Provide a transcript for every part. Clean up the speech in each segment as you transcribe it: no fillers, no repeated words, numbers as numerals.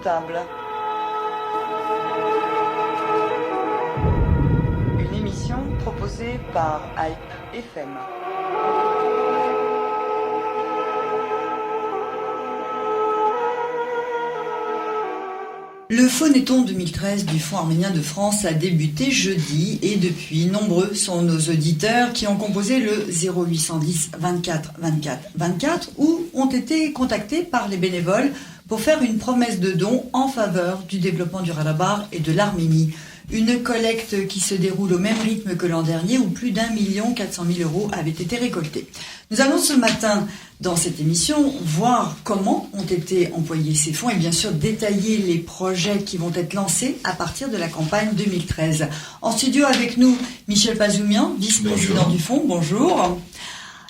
table. Une émission proposée par Hype FM. Le Phonéton 2013 du Fonds arménien de France a débuté jeudi et depuis, nombreux sont nos auditeurs qui ont composé le 0810 24 24 24 ou ont été contactés par les bénévoles pour faire une promesse de don en faveur du développement du Ralabar et de l'Arménie. Une collecte qui se déroule au même rythme que l'an dernier où plus d'1 400 000 € avaient été récoltés. Nous allons ce matin, dans cette émission, voir comment ont été employés ces fonds et bien sûr détailler les projets qui vont être lancés à partir de la campagne 2013. En studio avec nous, Michel Pazoumian, vice-président du fonds. Bonjour.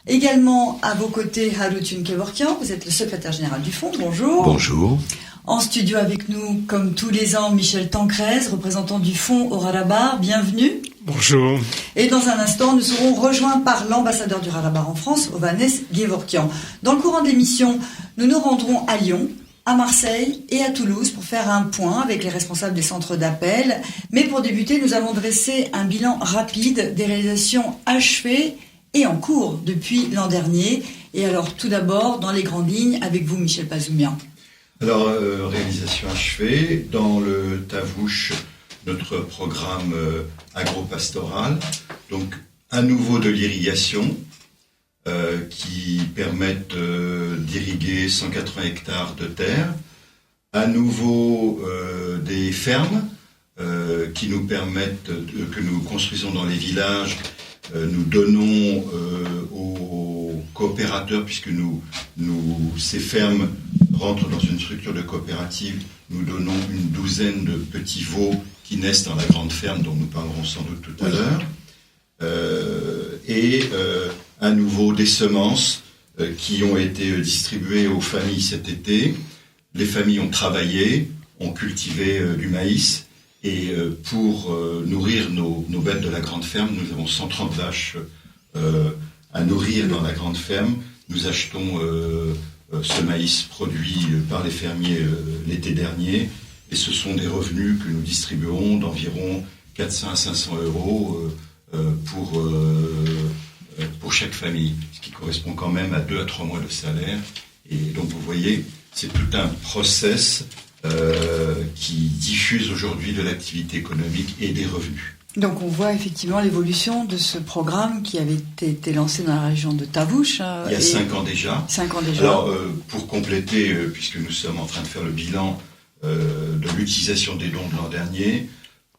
Également à vos côtés, Harutun Kevorkian, vous êtes le secrétaire général du fonds. Bonjour. Bonjour. En studio avec nous, comme tous les ans, Michel Tancrez, représentant du fonds au Ralabar. Bienvenue. Bonjour. Et dans un instant, nous serons rejoints par l'ambassadeur du Ralabar en France, Ovanes Gevorkian. Dans le courant de l'émission, nous nous rendrons à Lyon, à Marseille et à Toulouse pour faire un point avec les responsables des centres d'appel. Mais pour débuter, nous allons dresser un bilan rapide des réalisations achevées et en cours depuis l'an dernier. Et alors, tout d'abord, dans les grandes lignes, avec vous, Michel Pazoumian. Alors, réalisation achevée, dans le Tavouche, notre programme agropastoral, donc à nouveau de l'irrigation qui permettent d'irriguer 180 hectares de terre, à nouveau des fermes qui nous permettent, que nous construisons dans les villages, nous donnons aux coopérateurs, puisque ces fermes rentrent dans une structure de coopérative, nous donnons une douzaine de petits veaux qui naissent dans la grande ferme dont nous parlerons sans doute tout à l'heure, et à nouveau des semences qui ont été distribuées aux familles cet été. Les familles ont travaillé, ont cultivé du maïs, et pour nourrir nos bêtes de la grande ferme, nous avons 130 vaches à nourrir dans la grande ferme. Nous achetons ce maïs produit par les fermiers l'été dernier, et ce sont des revenus que nous distribuons d'environ 400 à 500 € pour chaque famille, ce qui correspond quand même à 2 à 3 mois de salaire. Et donc vous voyez, c'est tout un process qui diffuse aujourd'hui de l'activité économique et des revenus. Donc on voit effectivement l'évolution de ce programme qui avait été lancé dans la région de Tavouche. Il y a 5 ans déjà. 5 ans déjà. Alors pour compléter, puisque nous sommes en train de faire le bilan de l'utilisation des dons de l'an dernier,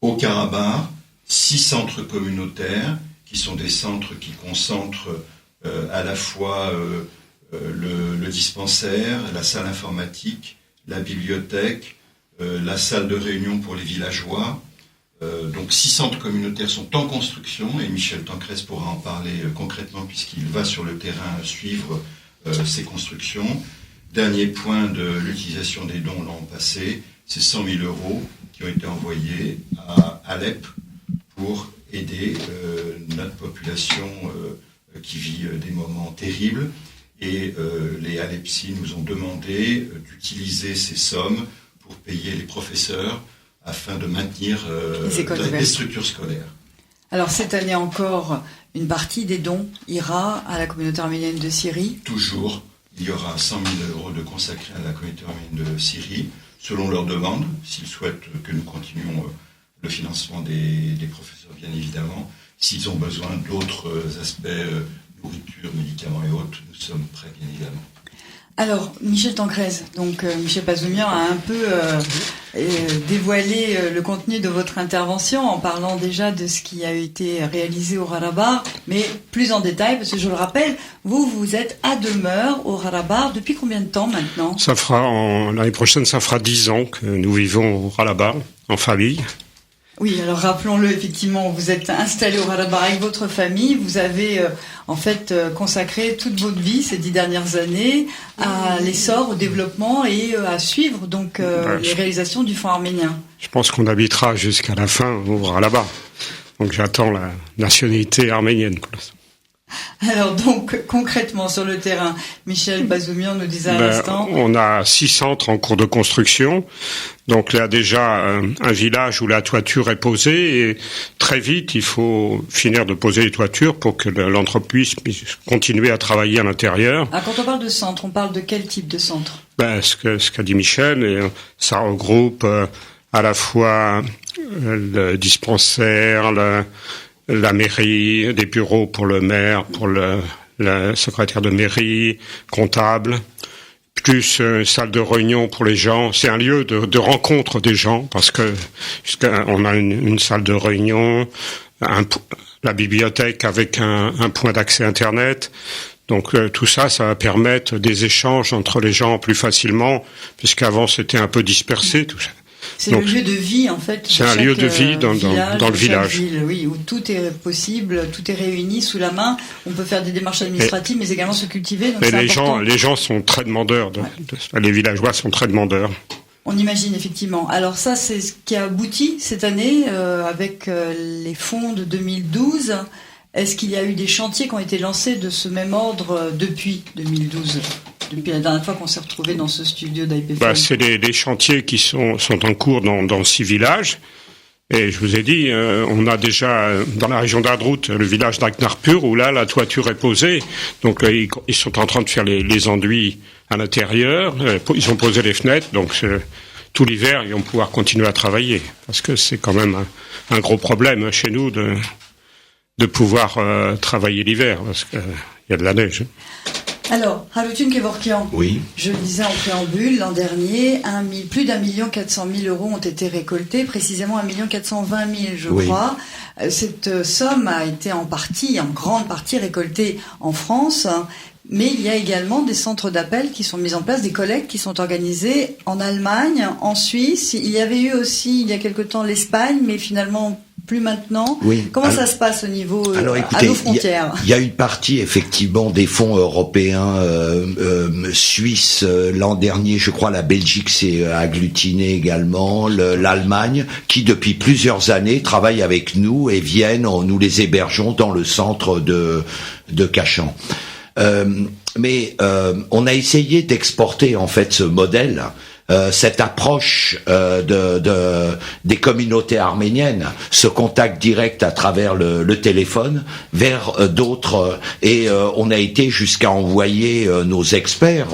au Karabakh, 6 centres communautaires qui sont des centres qui concentrent à la fois le dispensaire, la salle informatique, la bibliothèque, la salle de réunion pour les villageois. Donc 6 centres communautaires sont en construction et Michel Tancrez pourra en parler concrètement puisqu'il va sur le terrain suivre ces constructions. Dernier point de l'utilisation des dons l'an passé, c'est 100 000 € qui ont été envoyés à Alep pour aider notre population qui vit des moments terribles. Et les Alepsis nous ont demandé d'utiliser ces sommes pour payer les professeurs afin de maintenir les structures scolaires. Alors cette année encore, une partie des dons ira à la communauté arménienne de Syrie. Toujours, il y aura 100 000 € de consacrés à la communauté arménienne de Syrie, selon leur demande, s'ils souhaitent que nous continuions le financement des professeurs, bien évidemment. S'ils ont besoin d'autres aspects, nourriture, médicaments et autres, nous sommes prêts, bien évidemment. Alors, Michel Tancrez, donc Michel Pazoumian a un peu dévoilé le contenu de votre intervention en parlant déjà de ce qui a été réalisé au Ralabar, mais plus en détail, parce que je le rappelle, vous êtes à demeure au Ralabar depuis combien de temps maintenant ? L'année prochaine, ça fera 10 ans que nous vivons au Ralabar, en famille. Oui, alors rappelons-le, effectivement, vous êtes installé au Ralabar avec votre famille, vous avez en fait consacré toute votre vie ces 10 dernières années à l'essor, au développement et à suivre donc les réalisations du Fonds arménien. Je pense qu'on habitera jusqu'à la fin au Ralabar, donc j'attends la nationalité arménienne. Alors donc, concrètement, sur le terrain, Michel Bazoumian nous disait à l'instant... On a 6 centres en cours de construction. Donc là, déjà, un village où la toiture est posée. Et très vite, il faut finir de poser les toitures pour que l'entreprise puisse continuer à travailler à l'intérieur. Ah, quand on parle de centre, on parle de quel type de centre ? Ce qu'a dit Michel, ça regroupe à la fois le dispensaire, la mairie, des bureaux pour le maire, pour le secrétaire de mairie, comptable, plus une salle de réunion pour les gens. C'est un lieu de rencontre des gens parce que on a une salle de réunion, la bibliothèque avec un point d'accès Internet. Donc tout ça va permettre des échanges entre les gens plus facilement, puisqu'avant c'était un peu dispersé tout ça. C'est le lieu de vie, en fait. C'est un lieu de vie dans le village. Ville, oui, où tout est possible, tout est réuni sous la main. On peut faire des démarches administratives, mais également se cultiver. Donc les gens sont très demandeurs. Les villageois sont très demandeurs. On imagine, effectivement. Alors ça, c'est ce qui a abouti cette année avec les fonds de 2012. Est-ce qu'il y a eu des chantiers qui ont été lancés de ce même ordre depuis 2012 ? Depuis la dernière fois qu'on s'est retrouvé dans ce studio d'IPFM. C'est les chantiers qui sont en cours dans 6 villages. Et je vous ai dit, on a déjà dans la région d'Ardrout le village d'Aknarpur où là la toiture est posée. Donc ils sont en train de faire les enduits à l'intérieur. Ils ont posé les fenêtres. Donc tout l'hiver ils vont pouvoir continuer à travailler parce que c'est quand même un gros problème chez nous de pouvoir travailler l'hiver parce qu'il y a de la neige. Alors, Harutun Kevorkian, oui. Je le disais en préambule, l'an dernier, plus d'1 400 000 € ont été récoltés, précisément 1 420 000, je crois. Cette somme a été en grande partie récoltée en France, mais il y a également des centres d'appel qui sont mis en place, des collectes qui sont organisées en Allemagne, en Suisse. Il y avait eu aussi, il y a quelque temps, l'Espagne, mais finalement plus maintenant. Oui. Comment ça se passe au niveau alors, écoutez, à nos frontières ? Il y a une partie effectivement des fonds européens, suisses l'an dernier, je crois la Belgique s'est agglutinée également, l'Allemagne, qui depuis plusieurs années travaille avec nous et viennent, nous les hébergeons dans le centre de Cachan. Mais on a essayé d'exporter en fait ce modèle. Cette approche des communautés arméniennes, ce contact direct à travers le téléphone vers d'autres, et on a été jusqu'à envoyer nos experts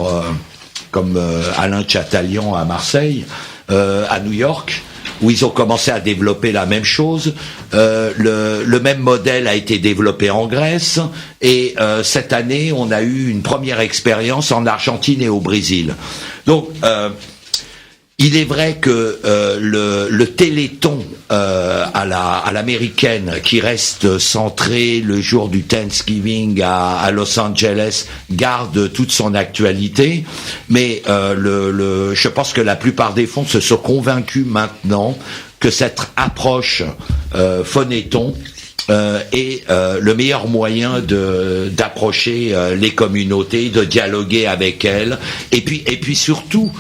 comme Alain Chatalian à Marseille, à New York, où ils ont commencé à développer la même chose. Le même modèle a été développé en Grèce, et cette année on a eu une première expérience en Argentine et au Brésil. Donc il est vrai que le téléthon à l'américaine, qui reste centré le jour du Thanksgiving à Los Angeles, garde toute son actualité, mais je pense que la plupart des fonds se sont convaincus maintenant que cette approche phonéton est le meilleur moyen d'approcher les communautés, de dialoguer avec elles, et puis surtout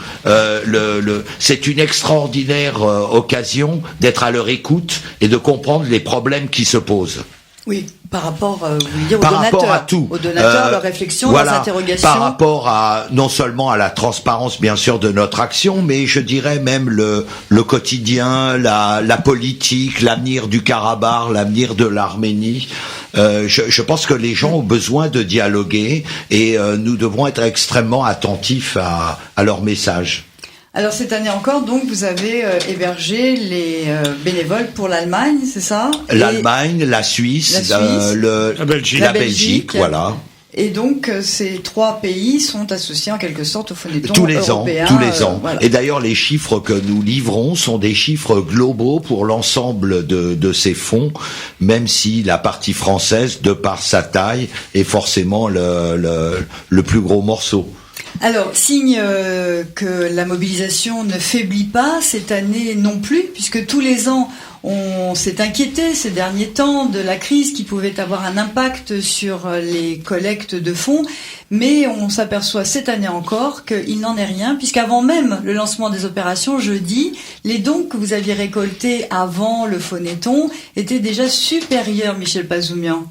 c'est une extraordinaire occasion d'être à leur écoute et de comprendre les problèmes qui se posent. Oui, par rapport, vous voulez dire, par rapport à tout, aux donateurs, leurs réflexions, leurs interrogations. Par rapport à non seulement à la transparence, bien sûr, de notre action, mais je dirais même le quotidien, la politique, l'avenir du Karabakh, l'avenir de l'Arménie. Je pense que les gens ont besoin de dialoguer, et nous devrons être extrêmement attentifs à leur message. Alors cette année encore, donc, vous avez hébergé les bénévoles pour l'Allemagne, c'est ça ? L'Allemagne, la Suisse, la Belgique, voilà. Et donc ces 3 pays sont associés en quelque sorte au phonéton européen. Tous les ans. Voilà. Et d'ailleurs, les chiffres que nous livrons sont des chiffres globaux pour l'ensemble de ces fonds, même si la partie française, de par sa taille, est forcément le plus gros morceau. Alors, signe que la mobilisation ne faiblit pas cette année non plus, puisque tous les ans, on s'est inquiété ces derniers temps de la crise qui pouvait avoir un impact sur les collectes de fonds, mais on s'aperçoit cette année encore qu'il n'en est rien, puisqu'avant même le lancement des opérations jeudi, les dons que vous aviez récoltés avant le phonéton étaient déjà supérieurs, Michel Bazoumian.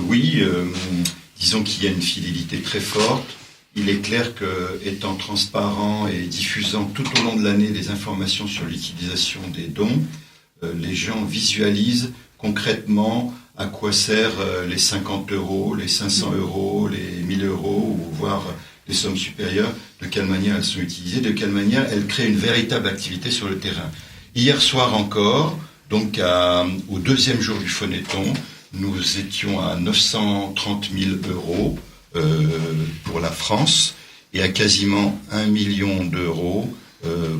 Oui, disons qu'il y a une fidélité très forte. Il est clair que, étant transparent et diffusant tout au long de l'année des informations sur l'utilisation des dons, les gens visualisent concrètement à quoi servent les 50 €, les 500 €, les 1000 € ou voire des sommes supérieures, de quelle manière elles sont utilisées, de quelle manière elles créent une véritable activité sur le terrain. Hier soir encore, donc au deuxième jour du Phonéton, nous étions à 930 000 € pour la France et à quasiment 1 million d'euros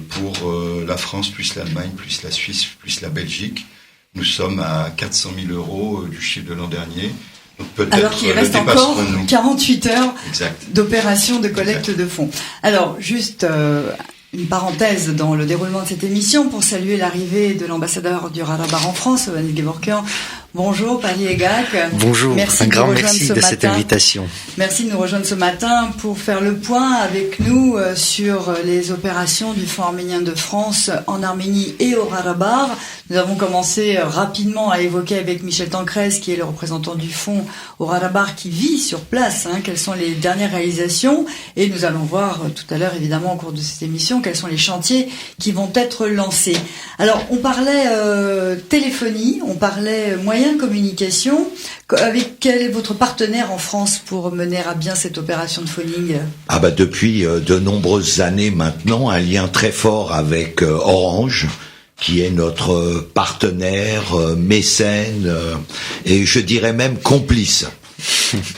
pour la France, plus l'Allemagne, plus la Suisse, plus la Belgique. Nous sommes à 400 000 € du chiffre de l'an dernier. Donc peut-être alors qu'il reste encore 48 heures d'opération de collecte de fonds. Alors, juste une parenthèse dans le déroulement de cette émission pour saluer l'arrivée de l'ambassadeur du Rarabar en France, Vanille Gevorkian. Bonjour, Paris Egak. Bonjour, un grand merci de cette invitation. Merci de nous rejoindre ce matin pour faire le point avec nous sur les opérations du Fonds arménien de France en Arménie et au Rarabar. Nous avons commencé rapidement à évoquer avec Michel Tancresse, qui est le représentant du Fonds au Rarabar, qui vit sur place, quelles sont les dernières réalisations. Et nous allons voir tout à l'heure, évidemment, au cours de cette émission, quels sont les chantiers qui vont être lancés. Alors, on parlait téléphonie, on parlait moyens de communication. Avec quel est votre partenaire en France pour mener à bien cette opération de phoning ? Depuis de nombreuses années maintenant, un lien très fort avec Orange, qui est notre partenaire, mécène, et je dirais même complice.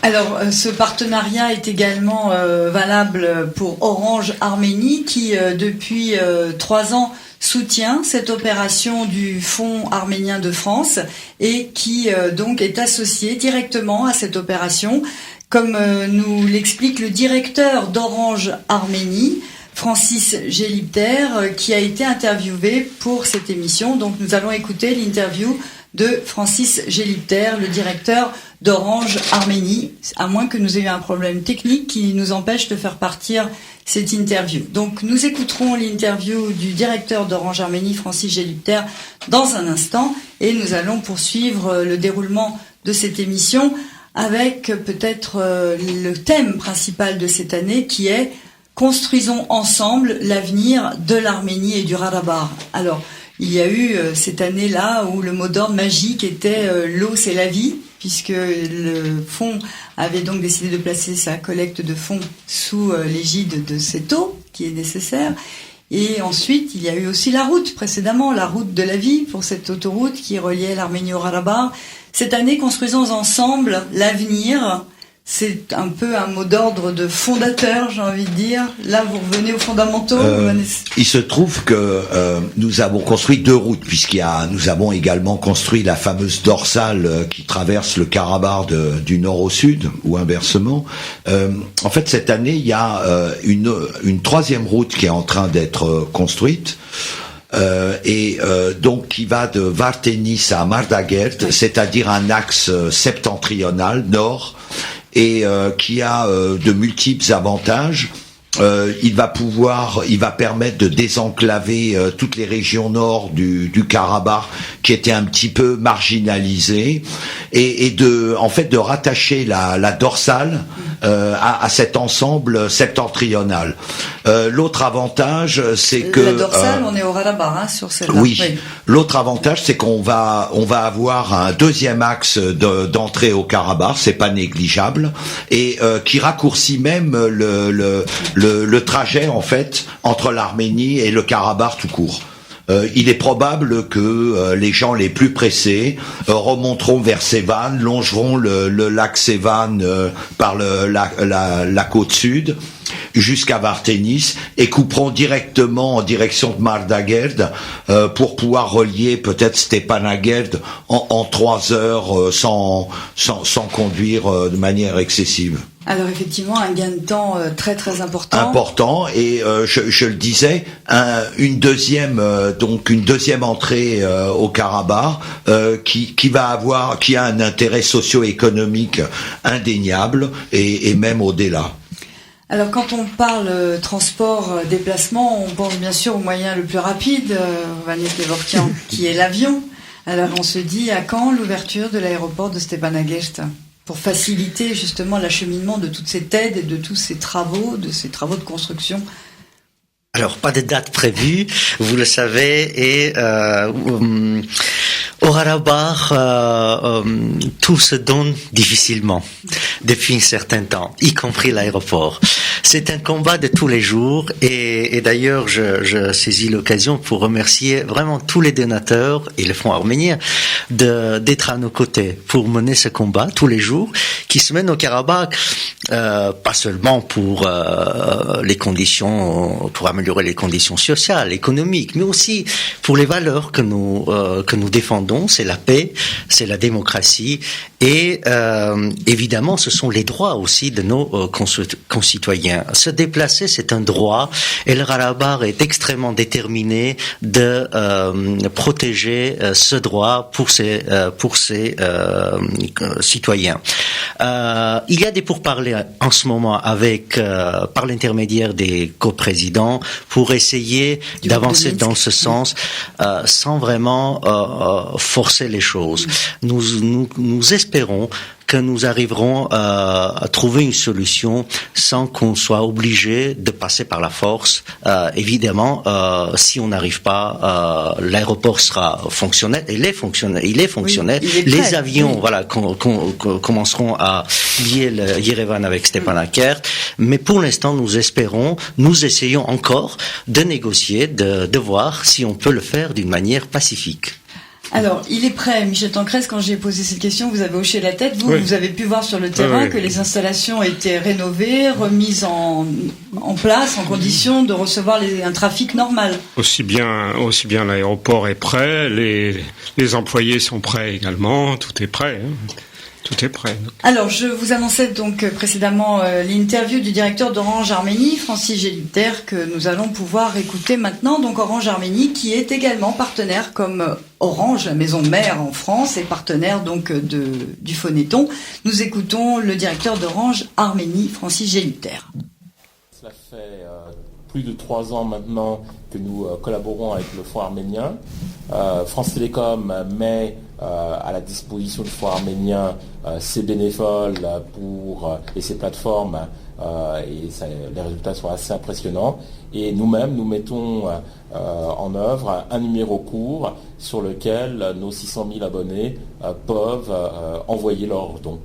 Alors, ce partenariat est également valable pour Orange Arménie, qui depuis 3 ans soutient cette opération du Fonds arménien de France et qui donc est associé directement à cette opération, comme nous l'explique le directeur d'Orange Arménie, Francis Gélibter, qui a été interviewé pour cette émission. Donc nous allons écouter l'interview de Francis Gélibter, le directeur d'Orange Arménie, à moins que nous ayons un problème technique qui nous empêche de faire partir cette interview. Donc nous écouterons l'interview du directeur d'Orange Arménie, Francis Gélibter, dans un instant, et nous allons poursuivre le déroulement de cette émission avec peut-être le thème principal de cette année, qui est « Construisons ensemble l'avenir de l'Arménie et du Rarabar ». Alors, il y a eu cette année-là où le mot d'ordre magique était « l'eau, c'est la vie », puisque le fonds avait donc décidé de placer sa collecte de fonds sous l'égide de cette eau qui est nécessaire. Et ensuite, il y a eu aussi la route, précédemment, la route de la vie pour cette autoroute qui reliait l'Arménie au Rarabar. Cette année, construisons ensemble l'avenir. C'est un peu un mot d'ordre de fondateur, j'ai envie de dire. Là, vous revenez aux fondamentaux. Il se trouve que nous avons construit 2 routes, nous avons également construit la fameuse dorsale qui traverse le Karabakh du nord au sud, ou inversement. En fait, cette année, il y a une 3e route qui est en train d'être construite. Donc qui va de Varténis à Mardagert, c'est-à-dire un axe septentrional, nord, et qui a de multiples avantages. Il va permettre de désenclaver toutes les régions nord du Karabakh qui étaient un petit peu marginalisées et de rattacher la dorsale à cet ensemble septentrional. L'autre avantage, c'est que la dorsale, on est au Rarabar sur celle-là. Oui. L'autre avantage, c'est qu'on va avoir un 2e axe d'entrée au Karabakh, c'est pas négligeable, et qui raccourcit même le trajet en fait entre l'Arménie et le Karabakh tout court. Il est probable que les gens les plus pressés remonteront vers Sevan, longeront le lac Sevan par la côte sud jusqu'à Varténis et couperont directement en direction de Mardagerd pour pouvoir relier peut-être Stepanagerd en 3 heures sans conduire de manière excessive. Alors effectivement, un gain de temps très très important. Important, et je le disais, une deuxième entrée au Karabakh qui a un intérêt socio-économique indéniable et même au-delà. Alors quand on parle transport, déplacement, on pense bien sûr au moyen le plus rapide, Vanille Gevorkian, qui est l'avion. Alors on se dit, à quand l'ouverture de l'aéroport de Stepanakert pour faciliter justement l'acheminement de toute cette aide et de tous ces travaux, de construction? Alors, pas de date prévue, vous le savez, et au Haut-Karabakh, tout se donne difficilement depuis un certain temps, y compris l'aéroport. C'est un combat de tous les jours, et d'ailleurs, je saisis l'occasion pour remercier vraiment tous les donateurs et le Front arménien d'être à nos côtés pour mener ce combat tous les jours, qui se mène au Karabakh, pas seulement pour les conditions, pour améliorer les conditions sociales, économiques, mais aussi pour les valeurs que nous défendons. C'est la paix, c'est la démocratie, et évidemment, ce sont les droits aussi de nos concitoyens. Se déplacer, c'est un droit, et le Karabakh est extrêmement déterminé de protéger ce droit pour ses citoyens. Il y a des pourparlers en ce moment avec par l'intermédiaire des coprésidents pour essayer d'avancer dans ce sens sans vraiment forcer les choses. Nous espérons que nous arriverons à trouver une solution sans qu'on soit obligé de passer par la force. Évidemment, si on n'arrive pas, l'aéroport sera fonctionnel. Il est fonctionnel. Oui, les avions, voilà, commenceront à lier le Yerevan avec Stepanakert. Mais pour l'instant, nous essayons encore de négocier, de voir si on peut le faire d'une manière pacifique. Alors, il est prêt, Michel Tancresse. Quand j'ai posé cette question, vous avez hoché la tête. Vous avez pu voir sur le terrain que les installations étaient rénovées, remises en place, en condition de recevoir un trafic normal. Aussi bien l'aéroport est prêt, les employés sont prêts également, tout est prêt. Tout est prêt. Alors, je vous annonçais donc précédemment l'interview du directeur d'Orange Arménie, Francis Geliter, que nous allons pouvoir écouter maintenant. Donc, Orange Arménie, qui est également partenaire comme Orange, la maison mère en France, et partenaire donc du Phonéton. Nous écoutons le directeur d'Orange Arménie, Francis Geliter. Cela fait plus de 3 ans maintenant que nous collaborons avec le Fonds arménien. France Télécom met à la disposition du Fonds arménien ses bénévoles et ses plateformes, les résultats sont assez impressionnants. Et nous-mêmes, nous mettons en œuvre un numéro court sur lequel nos 600 000 abonnés peuvent envoyer leurs dons.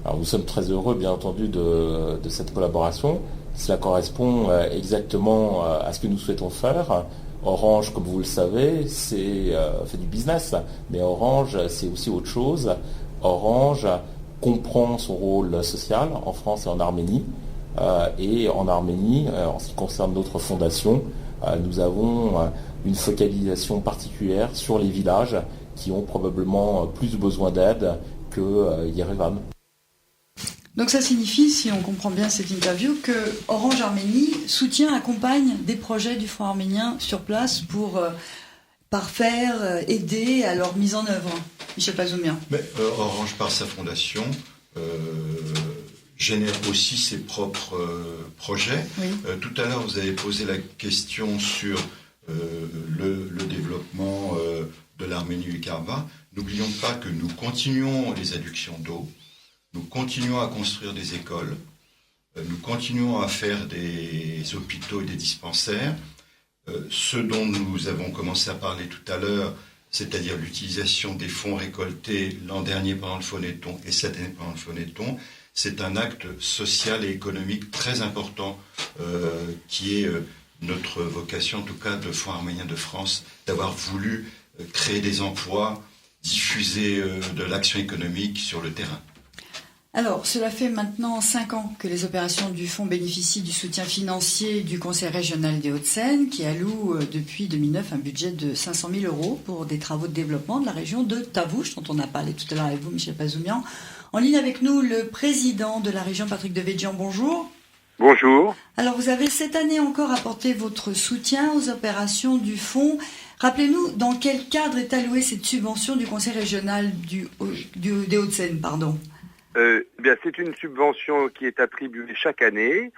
Alors, nous sommes très heureux, bien entendu, de cette collaboration. Cela correspond exactement à ce que nous souhaitons faire. Orange, comme vous le savez, fait du business, mais Orange, c'est aussi autre chose. Orange comprend son rôle social en France et en Arménie. Et en Arménie, en ce qui concerne notre fondation, nous avons une focalisation particulière sur les villages qui ont probablement plus besoin d'aide que Yerevan. Donc ça signifie, si on comprend bien cette interview, que Orange Arménie accompagne des projets du Front arménien sur place pour parfaire, aider à leur mise en œuvre. Michel Pazoumian. Mais Orange, par sa fondation, génère aussi ses propres projets. Oui. Tout à l'heure, vous avez posé la question sur le développement de l'Arménie et du Karabakh. N'oublions pas que nous continuons les adductions d'eau. Nous continuons à construire des écoles, nous continuons à faire des hôpitaux et des dispensaires. Ce dont nous avons commencé à parler tout à l'heure, c'est-à-dire l'utilisation des fonds récoltés l'an dernier pendant le Phonéton et cette année pendant le Phonéton, c'est un acte social et économique très important qui est notre vocation, en tout cas de Fonds arménien de France, d'avoir voulu créer des emplois, diffuser de l'action économique sur le terrain. Alors, cela fait maintenant 5 ans que les opérations du Fonds bénéficient du soutien financier du Conseil régional des Hauts-de-Seine, qui alloue depuis 2009 un budget de 500 000 € pour des travaux de développement de la région de Tavouche, dont on a parlé tout à l'heure avec vous, Michel Pazoumian. En ligne avec nous, le président de la région, Patrick Devedjian. Bonjour. Bonjour. Alors, vous avez cette année encore apporté votre soutien aux opérations du Fonds. Rappelez-nous dans quel cadre est allouée cette subvention du Conseil régional des Hauts-de-Seine, Bien, c'est une subvention qui est attribuée chaque année.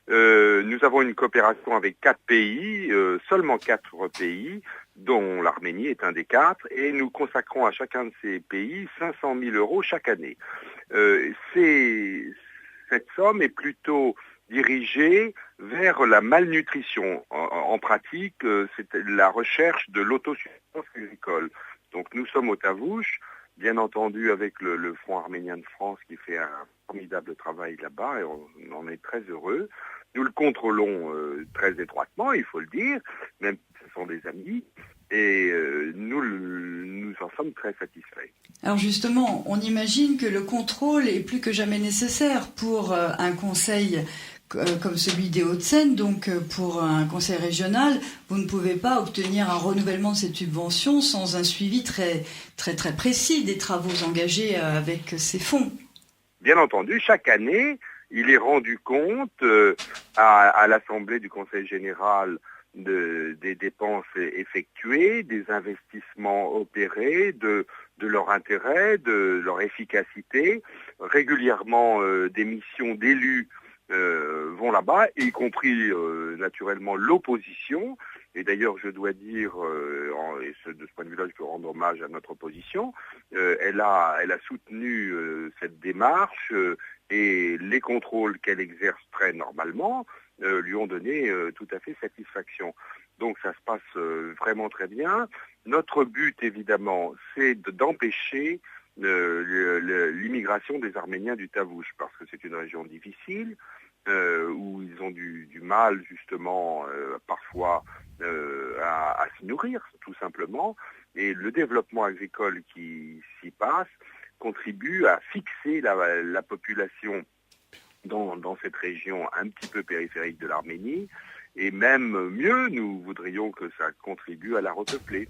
Nous avons une coopération avec 4 pays, seulement 4 pays, dont l'Arménie est un des 4, et nous consacrons à chacun de ces pays 500 000 euros chaque année. Cette somme est plutôt dirigée vers la malnutrition. En pratique, c'est la recherche de l'autosuffisance agricole. Donc nous sommes au Tavouche, bien entendu avec le Front arménien de France qui fait un formidable travail là-bas, et on en est très heureux. Nous le contrôlons très étroitement, il faut le dire, même si ce sont des amis, et nous en sommes très satisfaits. Alors justement, on imagine que le contrôle est plus que jamais nécessaire pour un conseil comme celui des Hauts-de-Seine, donc pour un conseil régional. Vous ne pouvez pas obtenir un renouvellement de cette subvention sans un suivi très, très, très précis des travaux engagés avec ces fonds. Bien entendu, chaque année, il est rendu compte à l'Assemblée du Conseil général des dépenses effectuées, des investissements opérés, de leur intérêt, de leur efficacité. Régulièrement, des missions d'élus vont là-bas, y compris naturellement l'opposition. Et d'ailleurs, je dois dire, de ce point de vue-là, je peux rendre hommage à notre opposition. Elle a soutenu cette démarche et les contrôles qu'elle exerce très normalement lui ont donné tout à fait satisfaction. Donc ça se passe vraiment très bien. Notre but, évidemment, c'est d'empêcher l'immigration des Arméniens du Tavouche, parce que c'est une région difficile, où ils ont du mal, justement, parfois, à s'y nourrir, tout simplement. Et le développement agricole qui s'y passe contribue à fixer la population dans cette région un petit peu périphérique de l'Arménie, et même mieux, nous voudrions que ça contribue à la repeupler.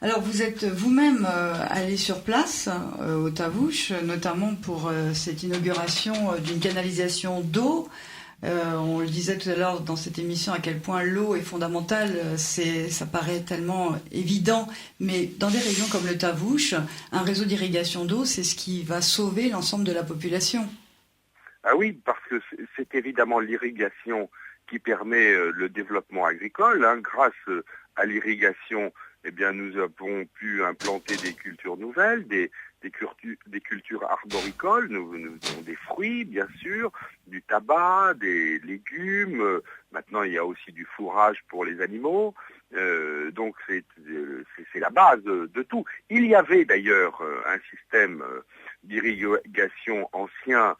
Alors vous êtes vous-même allé sur place au Tavouche, notamment pour cette inauguration d'une canalisation d'eau. On le disait tout à l'heure dans cette émission à quel point l'eau est fondamentale, ça paraît tellement évident, mais dans des régions comme le Tavouche, un réseau d'irrigation d'eau, c'est ce qui va sauver l'ensemble de la population. Ah oui, parce que c'est évidemment l'irrigation qui permet le développement agricole. Grâce à l'irrigation, eh bien, nous avons pu implanter des cultures nouvelles, des cultures arboricoles, nous avons des fruits, bien sûr, du tabac, des légumes. Maintenant, il y a aussi du fourrage pour les animaux. Donc, c'est la base de tout. Il y avait d'ailleurs un système d'irrigation ancien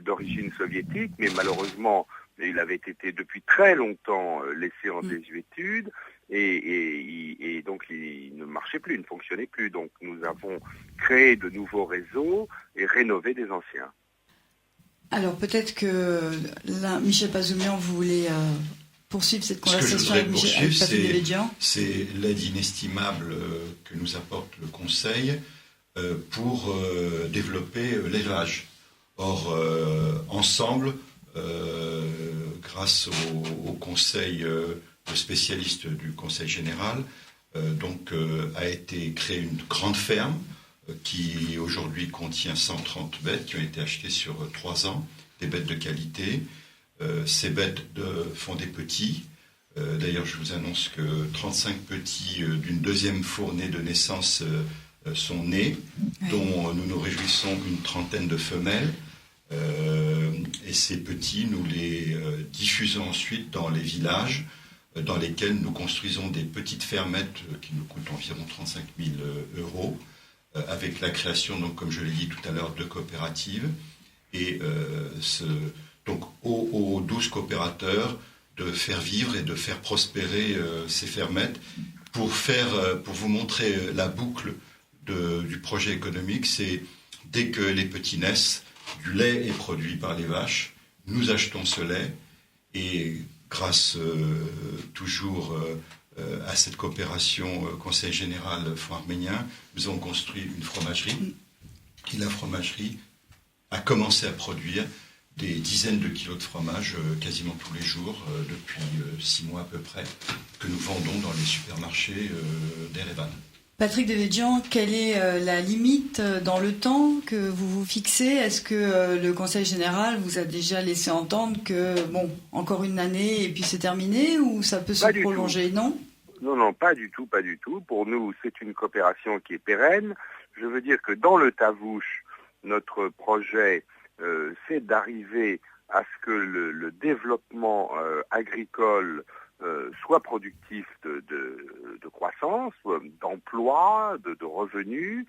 d'origine soviétique, mais malheureusement, il avait été depuis très longtemps laissé en désuétude et donc il ne marchait plus, il ne fonctionnait plus. Donc nous avons créé de nouveaux réseaux et rénové des anciens. Alors peut-être que là, Michel Pazoumian, vous voulez poursuivre cette conversation avec Patrick Devedjian. C'est l'aide inestimable que nous apporte le Conseil pour développer l'élevage. Or, ensemble, grâce au Conseil de spécialistes du Conseil général, a été créée une grande ferme qui aujourd'hui contient 130 bêtes qui ont été achetées sur 3 ans, des bêtes de qualité. Ces bêtes font des petits. D'ailleurs, je vous annonce que 35 petits d'une deuxième fournée de naissance sont nés, dont nous nous réjouissons une trentaine de femelles. Et ces petits, nous les diffusons ensuite dans les villages dans lesquels nous construisons des petites fermettes qui nous coûtent environ 35 000 euros, avec la création, donc, comme je l'ai dit tout à l'heure, de coopératives. Et donc aux 12 coopérateurs de faire vivre et de faire prospérer ces fermettes. Pour vous montrer la boucle du projet économique, c'est dès que les petits naissent, du lait est produit par les vaches, nous achetons ce lait et grâce toujours à cette coopération Conseil général Fonds arménien, nous avons construit une fromagerie et la fromagerie a commencé à produire des dizaines de kilos de fromage quasiment tous les jours depuis 6 mois à peu près, que nous vendons dans les supermarchés d'Erevan. Patrick Devedjian, quelle est la limite dans le temps que vous vous fixez ? Est-ce que le Conseil général vous a déjà laissé entendre que, encore une année et puis c'est terminé, ou ça peut se prolonger ? Non ? Non, pas du tout. Pour nous, c'est une coopération qui est pérenne. Je veux dire que dans le Tavouche, notre projet, c'est d'arriver à ce que le développement agricole soit productif de croissance, d'emploi, de revenus,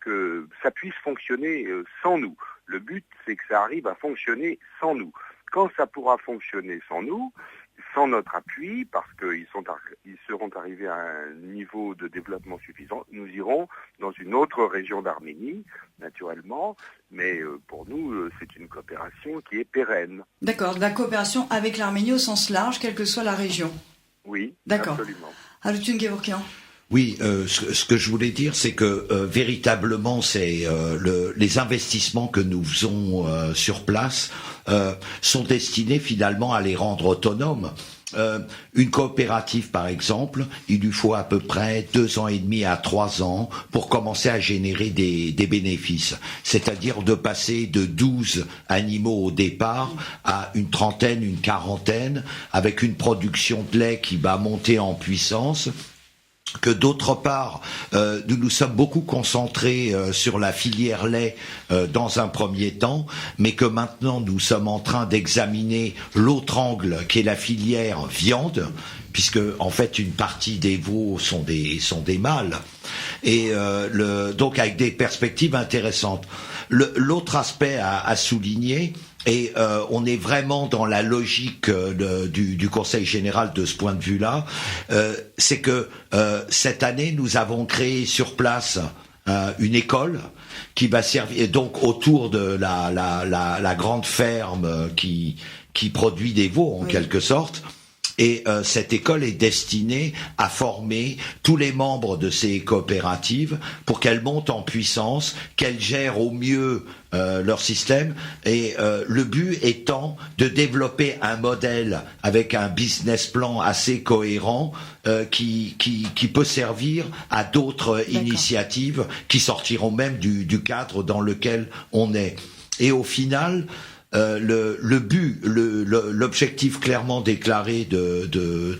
que ça puisse fonctionner sans nous. Le but, c'est que ça arrive à fonctionner sans nous. Quand ça pourra fonctionner sans nous, sans notre appui, parce qu'ils seront arrivés à un niveau de développement suffisant, nous irons dans une autre région d'Arménie, naturellement, mais pour nous, c'est une coopération qui est pérenne. D'accord, de la coopération avec l'Arménie au sens large, quelle que soit la région. Oui, d'accord. Absolument. Alutun Gevorkian. Oui, ce que je voulais dire, c'est que véritablement, c'est les investissements que nous faisons sur place sont destinés finalement à les rendre autonomes. Une coopérative, par exemple, il lui faut à peu près 2 ans et demi à 3 ans pour commencer à générer des bénéfices. C'est-à-dire de passer de 12 animaux au départ à une trentaine, une quarantaine, avec une production de lait qui va monter en puissance. Que d'autre part, nous nous sommes beaucoup concentrés sur la filière lait dans un premier temps, mais que maintenant nous sommes en train d'examiner l'autre angle qui est la filière viande, puisque en fait une partie des veaux sont des mâles, et donc avec des perspectives intéressantes. L'autre aspect à souligner, et on est vraiment dans la logique du Conseil général de ce point de vue-là, c'est que cette année, nous avons créé sur place une école qui va servir donc autour de la grande ferme qui produit des veaux en quelque sorte. Et cette école est destinée à former tous les membres de ces coopératives pour qu'elles montent en puissance, qu'elles gèrent au mieux leur système. Et le but étant de développer un modèle avec un business plan assez cohérent qui peut servir à d'autres initiatives qui sortiront même du cadre dans lequel on est. Et au final, le but, l'objectif clairement déclaré de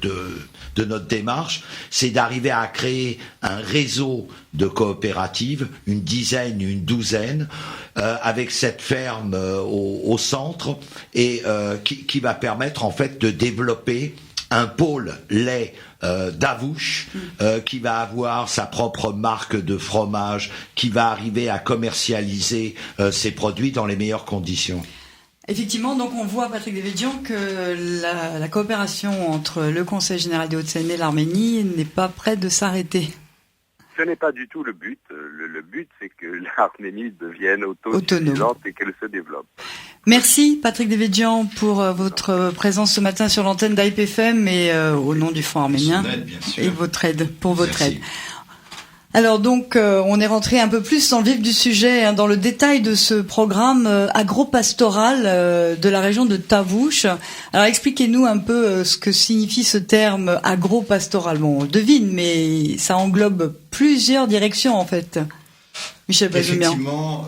notre démarche, c'est d'arriver à créer un réseau de coopératives, une dizaine, une douzaine, avec cette ferme au centre, et qui va permettre en fait de développer un pôle lait d'Avouche qui va avoir sa propre marque de fromage, qui va arriver à commercialiser ses produits dans les meilleures conditions. Effectivement, donc on voit, Patrick Devedjian, que la coopération entre le Conseil général des Hauts-de-Seine et l'Arménie n'est pas près de s'arrêter. Ce n'est pas du tout le but. Le but, c'est que l'Arménie devienne autosuffisante et qu'elle se développe. Merci, Patrick Devedjian, pour votre présence ce matin sur l'antenne d'AIPFM et au nom du Fonds arménien et votre aide. Alors donc, on est rentré un peu plus dans le vif du sujet, dans le détail de ce programme agro-pastoral de la région de Tavouche. Alors expliquez-nous un peu ce que signifie ce terme agro-pastoral. Bon, on le devine, mais ça englobe plusieurs directions en fait. Michel Bazoumian. Effectivement,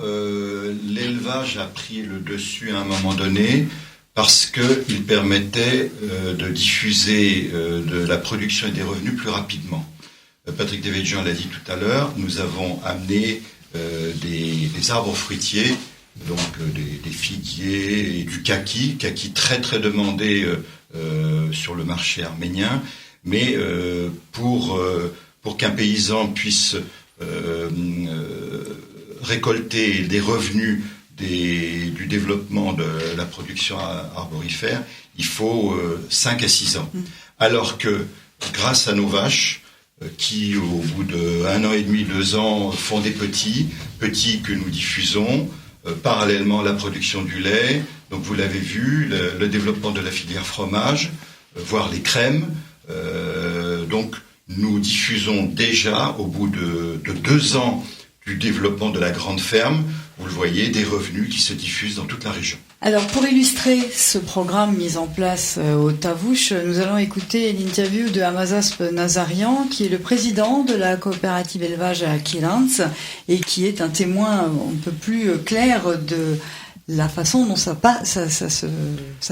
l'élevage a pris le dessus à un moment donné parce qu'il permettait de diffuser de la production et des revenus plus rapidement. Patrick Devedjian l'a dit tout à l'heure, nous avons amené des arbres fruitiers, donc des figuiers et du kaki très très demandé sur le marché arménien, mais pour qu'un paysan puisse récolter des revenus du développement de la production arborifère, il faut 5 à 6 ans. Alors que grâce à nos vaches, qui au bout d'1 an et demi, 2 ans font des petits que nous diffusons, parallèlement à la production du lait, donc vous l'avez vu, le développement de la filière fromage, voire les crèmes, donc nous diffusons déjà au bout de 2 ans du développement de la grande ferme, vous le voyez, des revenus qui se diffusent dans toute la région. Alors, pour illustrer ce programme mis en place au Tavouche, nous allons écouter l'interview de Hamazasp Nazarian, qui est le président de la coopérative élevage à Kielantz et qui est un témoin un peu plus clair de la façon dont ça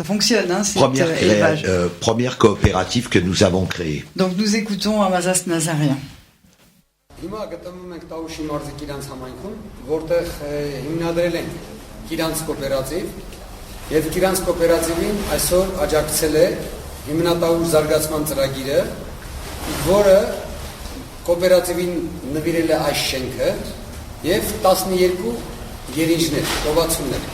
fonctionne, hein, cet élevage. Première coopérative que nous avons créée. Donc nous écoutons Amazas Nazarian. Հիմա գտնվում ենք Տավուշի մարզի Կիրանց համայնքում, որտեղ հիմնադրել են Կիրանց կոոպերատիվ, եւ Կիրանց կոոպերատիվին այսօր աջակցել է հիմնատավուշ զարգացման ծրագիրը, որը կոոպերատիվին նվիրել է այս շենքը եւ 12 գերիջներ, կողացումներ։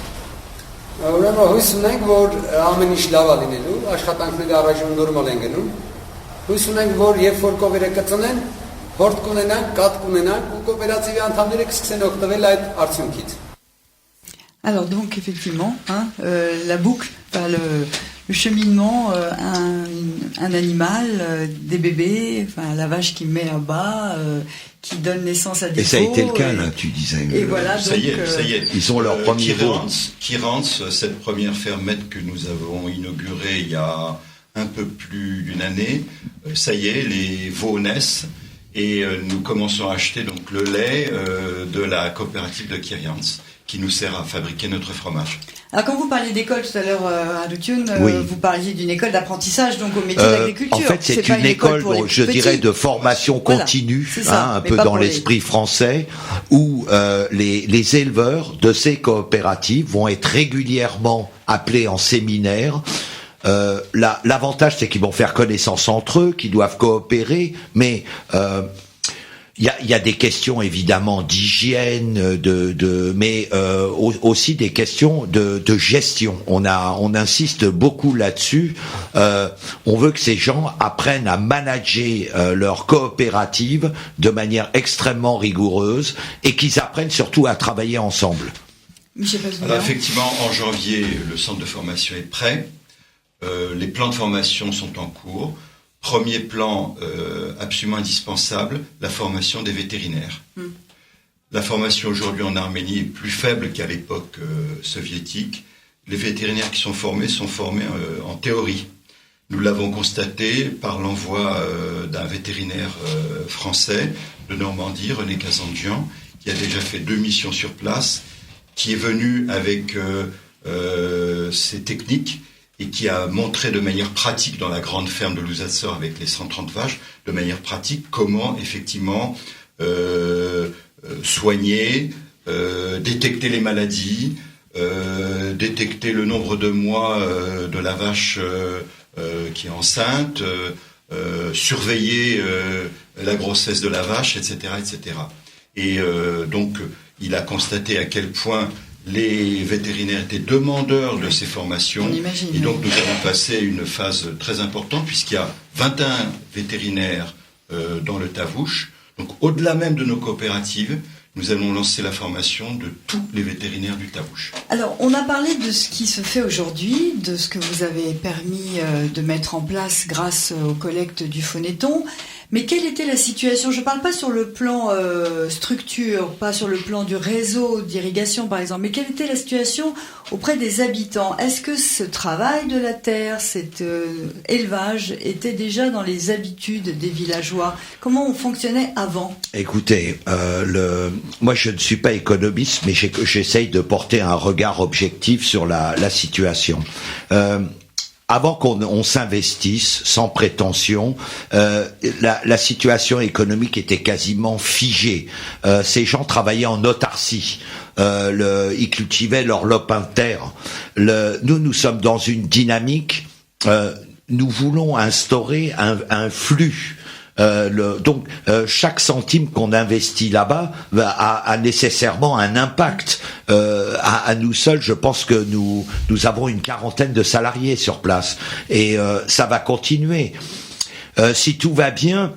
Ուրեմն հույս ունենք, որ ամեն ինչ լավ է լինելու, աշխատանքները առայժմ նորմալ են գնում։ Հույս ունենք, որ երբ որ կովերը կծնեն, հորդ կունենանք, կատ կունենանք ու կոոպերատիվի անդամները կսկսեն օգտվել այդ արդյունքից։ Alors donc effectivement, la boucle, le cheminement, un animal, des bébés, la vache qui met à bas, qui donne naissance à des veaux. Et ça a été le cas là, tu disais. Et voilà, ça y est. Ils ont leur premier veau. Kierans, cette première fermette que nous avons inaugurée il y a un peu plus d'une année, ça y est, les veaux naissent. Et nous commençons à acheter donc le lait de la coopérative de Kierans, qui nous sert à fabriquer notre fromage. Alors quand vous parliez d'école tout à l'heure à Luthion, oui. Vous parliez d'une école d'apprentissage donc au métier d'agriculture. En fait, c'est une école, je dirais, de formation continue, voilà, un peu dans l'esprit français, où les éleveurs de ces coopératives vont être régulièrement appelés en séminaire. L'avantage, c'est qu'ils vont faire connaissance entre eux, qu'ils doivent coopérer, mais il y a des questions évidemment d'hygiène, mais aussi des questions de gestion. On insiste beaucoup là-dessus. On veut que ces gens apprennent à manager leur coopérative de manière extrêmement rigoureuse et qu'ils apprennent surtout à travailler ensemble. Alors effectivement, en janvier, le centre de formation est prêt. Les plans de formation sont en cours. Premier plan absolument indispensable, la formation des vétérinaires. La formation aujourd'hui en Arménie est plus faible qu'à l'époque soviétique. Les vétérinaires qui sont formés en théorie. Nous l'avons constaté par l'envoi d'un vétérinaire français de Normandie, René Kazandjian, qui a déjà fait 2 missions sur place, qui est venu avec ses techniques et qui a montré de manière pratique dans la grande ferme de Louzatsor avec les 130 vaches, de manière pratique, comment effectivement soigner, détecter les maladies, détecter le nombre de mois de la vache qui est enceinte, surveiller la grossesse de la vache, etc., etc. Et donc, il a constaté à quel point les vétérinaires étaient demandeurs de ces formations. Et donc, nous avons passé une phase très importante, puisqu'il y a 21 vétérinaires dans le Tavouche. Donc, au-delà même de nos coopératives, nous allons lancer la formation de tous les vétérinaires du Tavouche. Alors, on a parlé de ce qui se fait aujourd'hui, de ce que vous avez permis de mettre en place grâce aux collectes du Phonéton. Mais quelle était la situation ? Je ne parle pas sur le plan structure, pas sur le plan du réseau d'irrigation par exemple, mais quelle était la situation auprès des habitants ? Est-ce que ce travail de la terre, cet élevage était déjà dans les habitudes des villageois ? Comment on fonctionnait avant ? Écoutez, moi je ne suis pas économiste, mais j'essaye de porter un regard objectif sur la situation. Avant qu'on s'investisse, sans prétention, la situation économique était quasiment figée. Ces gens travaillaient en autarcie. Ils cultivaient leur lopin de terre. Nous sommes dans une dynamique. Nous voulons instaurer un flux. Donc chaque centime qu'on investit là-bas a nécessairement un impact. À nous seuls, je pense que nous avons une 40aine de salariés sur place et ça va continuer. Si tout va bien,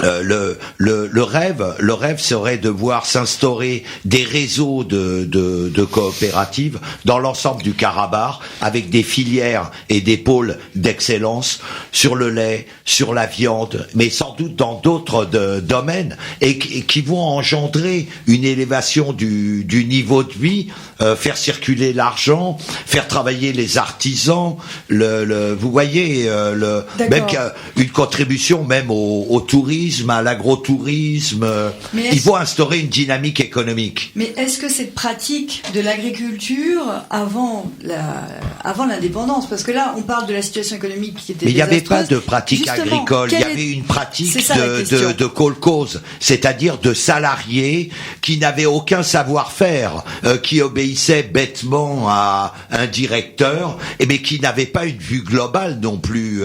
le rêve serait de voir s'instaurer des réseaux de coopératives dans l'ensemble du Karabakh avec des filières et des pôles d'excellence sur le lait, sur la viande, mais sans doute dans d'autres domaines et qui vont engendrer une élévation du niveau de vie, faire circuler l'argent, faire travailler les artisans, vous voyez, même une contribution même au tourisme. tourisme, à l'agrotourisme. Il faut instaurer une dynamique économique. Mais est-ce que cette pratique de l'agriculture avant l'indépendance, parce que là on parle de la situation économique qui était mais il n'y avait pas désastreuse. de pratique Justement, agricole, il y avait une pratique de kolkhoz, c'est-à-dire de salariés qui n'avaient aucun savoir-faire, qui obéissaient bêtement à un directeur, mais qui n'avaient pas une vue globale non plus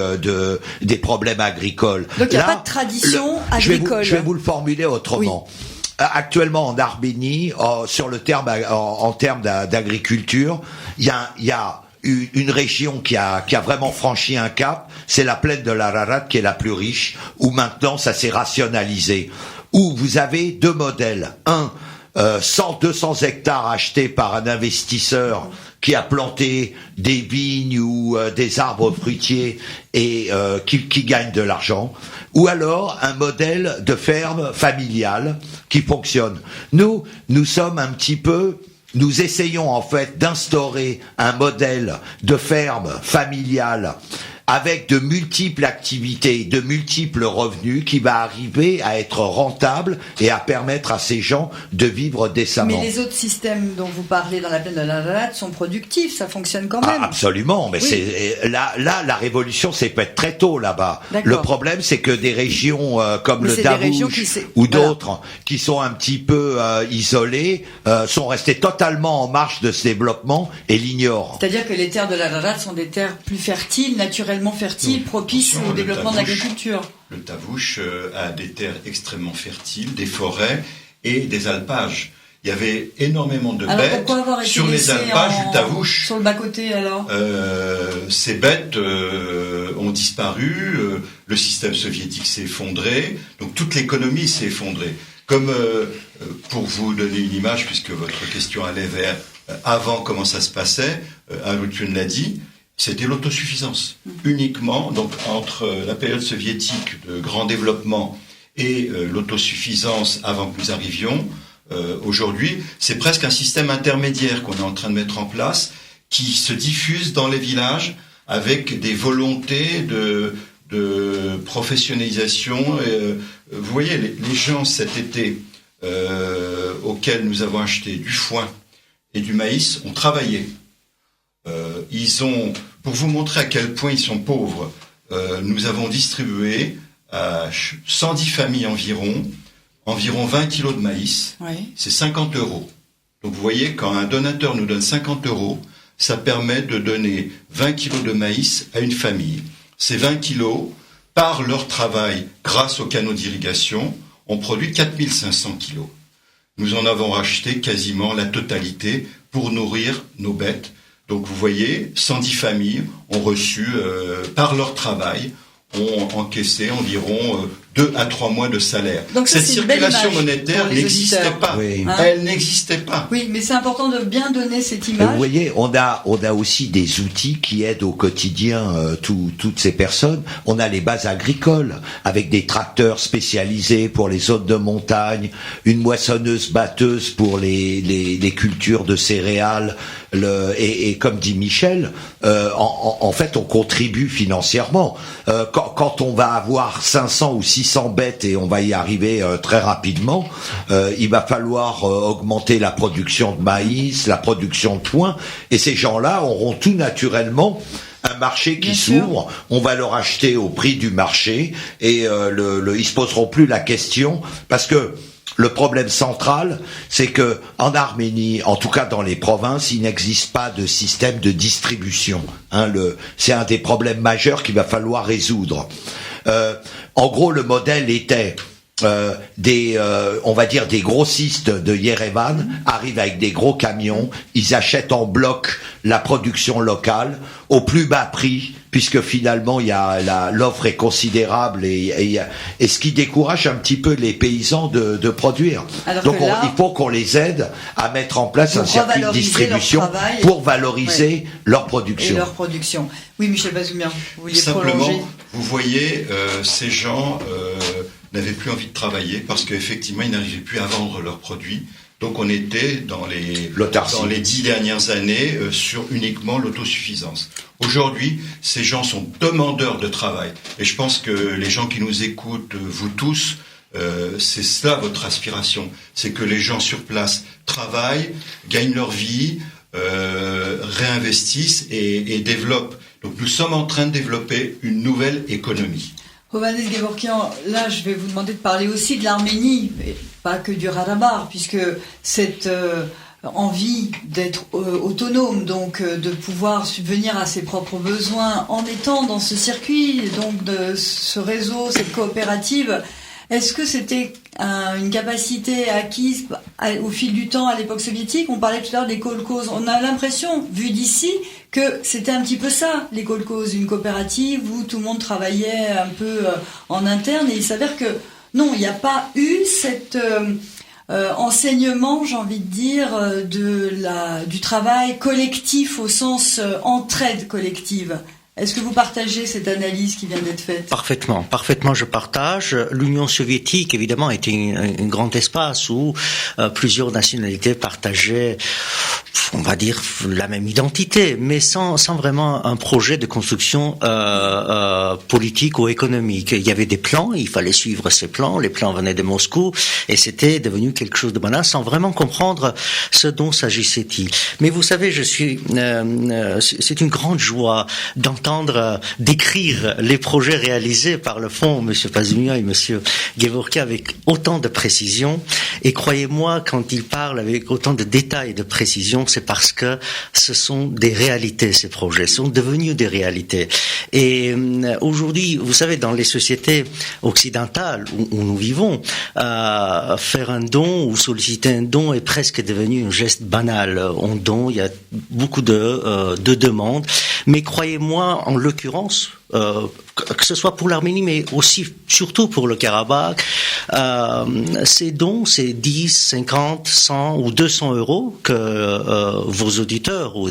des problèmes agricoles. Donc il n'y a pas de tradition agricole. Je vais vous le formuler autrement. Oui. Actuellement en Arménie, en termes d'agriculture, il y a une région qui a vraiment franchi un cap, c'est la plaine de l'Ararat qui est la plus riche, où maintenant ça s'est rationalisé, où vous avez deux modèles. 200 hectares achetés par un investisseur qui a planté des vignes ou des arbres fruitiers et qui gagne de l'argent, ou alors un modèle de ferme familiale qui fonctionne. Nous sommes un petit peu... Nous essayons en fait d'instaurer un modèle de ferme familiale avec de multiples activités, de multiples revenus qui va arriver à être rentable et à permettre à ces gens de vivre décemment. Mais les autres systèmes dont vous parlez dans la plaine de l'Ararat sont productifs, ça fonctionne quand même. Absolument, mais oui. La révolution s'est faite très tôt là-bas. D'accord. Le problème, c'est que des régions comme le Darouche ou d'autres qui sont un petit peu isolées sont restées totalement en marge de ce développement et l'ignorent. C'est-à-dire que les terres de l'Ararat sont des terres plus fertiles, naturellement fertile, propice au développement de l'agriculture. Le Tavush a des terres extrêmement fertiles, des forêts et des alpages. Il y avait énormément de bêtes sur les alpages du Tavush. Sur le bas-côté alors ces bêtes ont disparu, le système soviétique s'est effondré, donc toute l'économie s'est effondrée. Comme pour vous donner une image, puisque votre question allait vers avant comment ça se passait, Alutun l'a dit, c'était l'autosuffisance. Uniquement, donc entre la période soviétique de grand développement et l'autosuffisance avant que nous arrivions, aujourd'hui, c'est presque un système intermédiaire qu'on est en train de mettre en place, qui se diffuse dans les villages avec des volontés de professionnalisation. Vous voyez, les gens cet été auxquels nous avons acheté du foin et du maïs ont travaillé. Ils ont, pour vous montrer à quel point ils sont pauvres, nous avons distribué à 110 familles environ 20 kilos de maïs. Oui. C'est 50 €. Donc vous voyez, quand un donateur nous donne 50 €, ça permet de donner 20 kilos de maïs à une famille. Ces 20 kilos, par leur travail, grâce aux canaux d'irrigation, ont produit 4500 kilos. Nous en avons racheté quasiment la totalité pour nourrir nos bêtes. Donc vous voyez, 110 familles ont reçu, par leur travail, ont encaissé environ 2 à 3 mois de salaire. Donc cette circulation monétaire n'existait pas. Oui. Hein? Elle n'existait pas. Oui, mais c'est important de bien donner cette image. Vous voyez, on a aussi des outils qui aident au quotidien toutes ces personnes. On a les bases agricoles avec des tracteurs spécialisés pour les zones de montagne, une moissonneuse-batteuse pour les cultures de céréales. Et comme dit Michel, en fait, on contribue financièrement. Quand on va avoir 500 ou 600 bêtes, et on va y arriver très rapidement, il va falloir augmenter la production de maïs, la production de foin, et ces gens-là auront tout naturellement un marché qui s'ouvre, on va leur acheter au prix du marché, et ils se poseront plus la question, parce que le problème central, c'est que en Arménie, en tout cas dans les provinces, il n'existe pas de système de distribution. C'est un des problèmes majeurs qu'il va falloir résoudre. En gros, le modèle était on va dire des grossistes de Yerevan arrivent avec des gros camions, ils achètent en bloc la production locale au plus bas prix, puisque finalement l'offre est considérable et ce qui décourage un petit peu les paysans de produire. Donc il faut qu'on les aide à mettre en place un circuit de distribution pour valoriser leur production. Et leur production. Oui, Michel Bazoumian, vous vouliez simplement prolonger. Vous voyez, ces gens n'avaient plus envie de travailler parce qu'effectivement ils n'arrivaient plus à vendre leurs produits Donc on était dans les L'autarcie. dans les 10 dernières années sur uniquement l'autosuffisance. Aujourd'hui, ces gens sont demandeurs de travail. Et je pense que les gens qui nous écoutent, vous tous, c'est cela votre aspiration. C'est que les gens sur place travaillent, gagnent leur vie, réinvestissent et développent. Donc nous sommes en train de développer une nouvelle économie. Hovhannes Gevorkian, là je vais vous demander de parler aussi de l'Arménie, mais pas que du Karabakh, puisque cette envie d'être autonome, donc de pouvoir subvenir à ses propres besoins en étant dans ce circuit, donc de ce réseau, cette coopérative, est-ce que c'était une capacité acquise au fil du temps à l'époque soviétique? On parlait tout à l'heure des kolkhozes. On a l'impression, vu d'ici, que c'était un petit peu ça, les kolkhozes, une coopérative où tout le monde travaillait un peu en interne. Et il s'avère que non, il n'y a pas eu cet enseignement, j'ai envie de dire, du travail collectif au sens entraide collective. Est-ce que vous partagez cette analyse qui vient d'être faite? Parfaitement, je partage. L'Union soviétique, évidemment, était un grand espace où plusieurs nationalités partageaient, on va dire, la même identité, mais sans vraiment un projet de construction politique ou économique. Il y avait des plans, il fallait suivre ces plans, les plans venaient de Moscou, et c'était devenu quelque chose de banal, sans vraiment comprendre ce dont s'agissait-il. Mais vous savez, c'est une grande joie d'entendre décrire les projets réalisés par le Fonds, M. Pazumian et M. Gevorkian, avec autant de précision. Et croyez-moi, quand ils parlent avec autant de détails et de précision, c'est parce que ce sont des réalités, ces projets, sont devenus des réalités. Et aujourd'hui, vous savez, dans les sociétés occidentales où nous vivons, faire un don ou solliciter un don est presque devenu un geste banal. On don, il y a beaucoup de demandes. Mais croyez-moi, en l'occurrence, que ce soit pour l'Arménie, mais aussi, surtout pour le Karabakh, ces dons, ces 10, 50, 100 ou 200 euros que vos auditeurs ou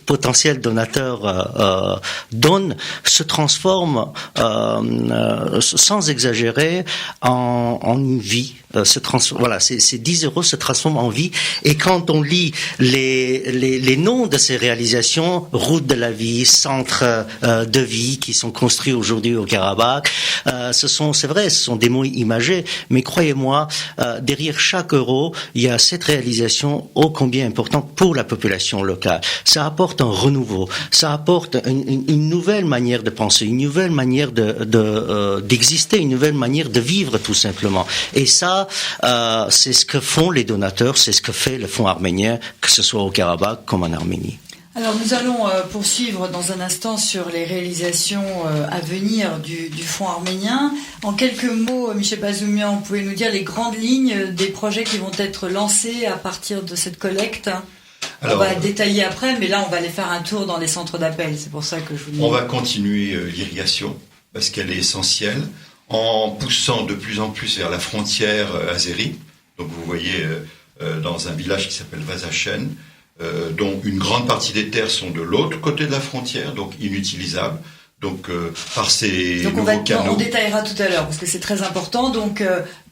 potentiels donateurs donnent se transforment, sans exagérer, en une vie. Voilà, ces 10 euros se transforment en vie. Et quand on lit les noms de ces réalisations, route de la vie, centre de vie qui sont construits aujourd'hui au Karabakh, c'est vrai, ce sont des mots imagés, mais croyez-moi, derrière chaque euro, il y a cette réalisation ô combien importante pour la population locale. Ça apporte un renouveau, ça apporte une nouvelle manière de penser, une nouvelle manière d'exister, une nouvelle manière de vivre tout simplement. Et ça, c'est ce que font les donateurs, c'est ce que fait le Fonds arménien, que ce soit au Karabakh comme en Arménie. Alors nous allons poursuivre dans un instant sur les réalisations à venir du Fonds arménien. En quelques mots, Michel Pazumian, vous pouvez nous dire les grandes lignes des projets qui vont être lancés à partir de cette collecte? Alors, on va détailler après, mais là on va aller faire un tour dans les centres d'appel, c'est pour ça que je vous dis. On va continuer l'irrigation, parce qu'elle est essentielle, en poussant de plus en plus vers la frontière azérie. Donc vous voyez dans un village qui s'appelle Vazachen, dont une grande partie des terres sont de l'autre côté de la frontière, donc inutilisables. Donc par ces nouveaux canaux. On détaillera tout à l'heure parce que c'est très important. Donc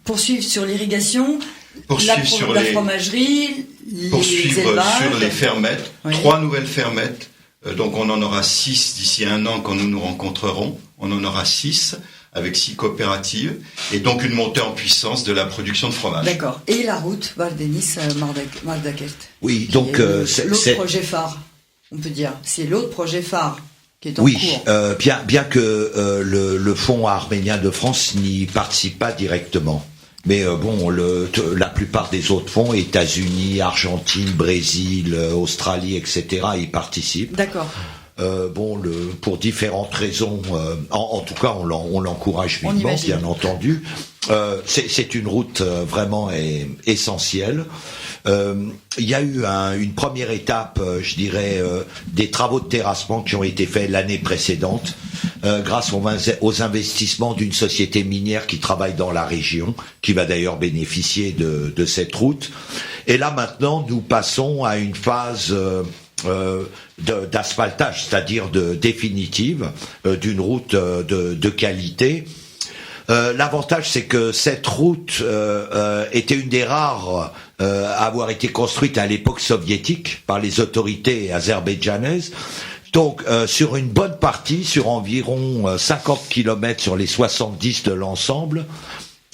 poursuivre sur l'irrigation, la fromagerie, poursuivre sur les fermettes, oui. 3 nouvelles fermettes. Donc on en aura 6 d'ici 1 an quand nous nous rencontrerons. On en aura 6 avec 6 coopératives et donc une montée en puissance de la production de fromage. D'accord. Et la route Vardenis-Mardakert. Oui, donc c'est l'autre projet phare, on peut dire. C'est l'autre projet phare qui est en cours. Bien que le Fonds arménien de France n'y participe pas directement. Mais la plupart des autres fonds, États-Unis, Argentine, Brésil, Australie, etc., y participent. D'accord. Pour différentes raisons, en tout cas, on l'encourage vivement, bien entendu. C'est une route vraiment essentielle. Il y a eu une première étape, je dirais, des travaux de terrassement qui ont été faits l'année précédente, grâce aux investissements d'une société minière qui travaille dans la région, qui va d'ailleurs bénéficier de cette route. Et là maintenant, nous passons à une phase d'asphaltage, c'est-à-dire définitive, d'une route de qualité. L'avantage, c'est que cette route était une des rares avoir été construite à l'époque soviétique par les autorités azerbaïdjanaises. Donc, sur une bonne partie, sur environ 50 kilomètres sur les 70 de l'ensemble,